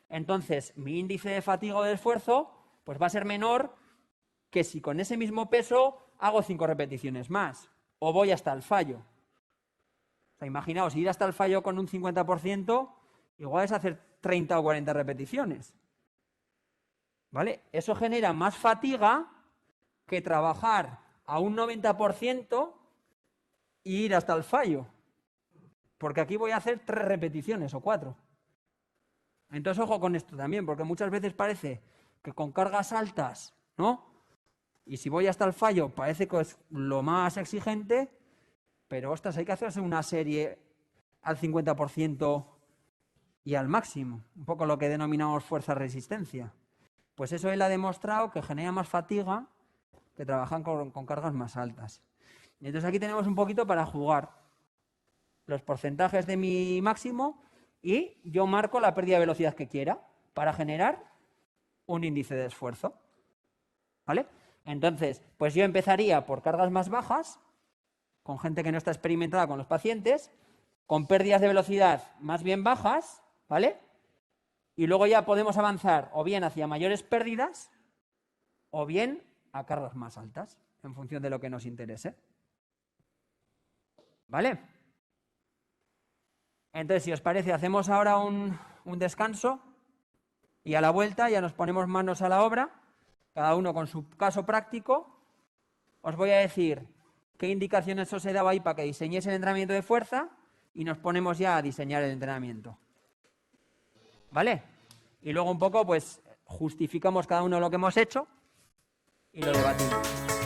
entonces mi índice de fatiga o de esfuerzo pues va a ser menor que si con ese mismo peso hago 5 repeticiones más, o voy hasta el fallo. O sea, imaginaos, ir hasta el fallo con un 50%, igual es hacer 30 o 40 repeticiones. ¿Vale? Eso genera más fatiga que trabajar a un 90% e ir hasta el fallo. Porque aquí voy a hacer 3 repeticiones o 4. Entonces, ojo con esto también, porque muchas veces parece que con cargas altas, ¿no? Y si voy hasta el fallo, parece que es lo más exigente, pero, ostras, hay que hacerse una serie al 50% y al máximo. Un poco lo que denominamos fuerza-resistencia. Pues eso él ha demostrado que genera más fatiga que trabajan con cargas más altas. Y entonces aquí tenemos un poquito para jugar los porcentajes de mi máximo y yo marco la pérdida de velocidad que quiera para generar un índice de esfuerzo. ¿Vale? Entonces, pues yo empezaría por cargas más bajas, con gente que no está experimentada con los pacientes, con pérdidas de velocidad más bien bajas, ¿vale? Y luego ya podemos avanzar o bien hacia mayores pérdidas o bien a cargas más altas, en función de lo que nos interese. ¿Vale? Entonces, si os parece, hacemos ahora un descanso y a la vuelta ya nos ponemos manos a la obra, cada uno con su caso práctico. Os voy a decir qué indicaciones os he dado ahí para que diseñéis el entrenamiento de fuerza y nos ponemos ya a diseñar el entrenamiento. ¿Vale? Y luego un poco, pues, justificamos cada uno lo que hemos hecho y lo debatimos.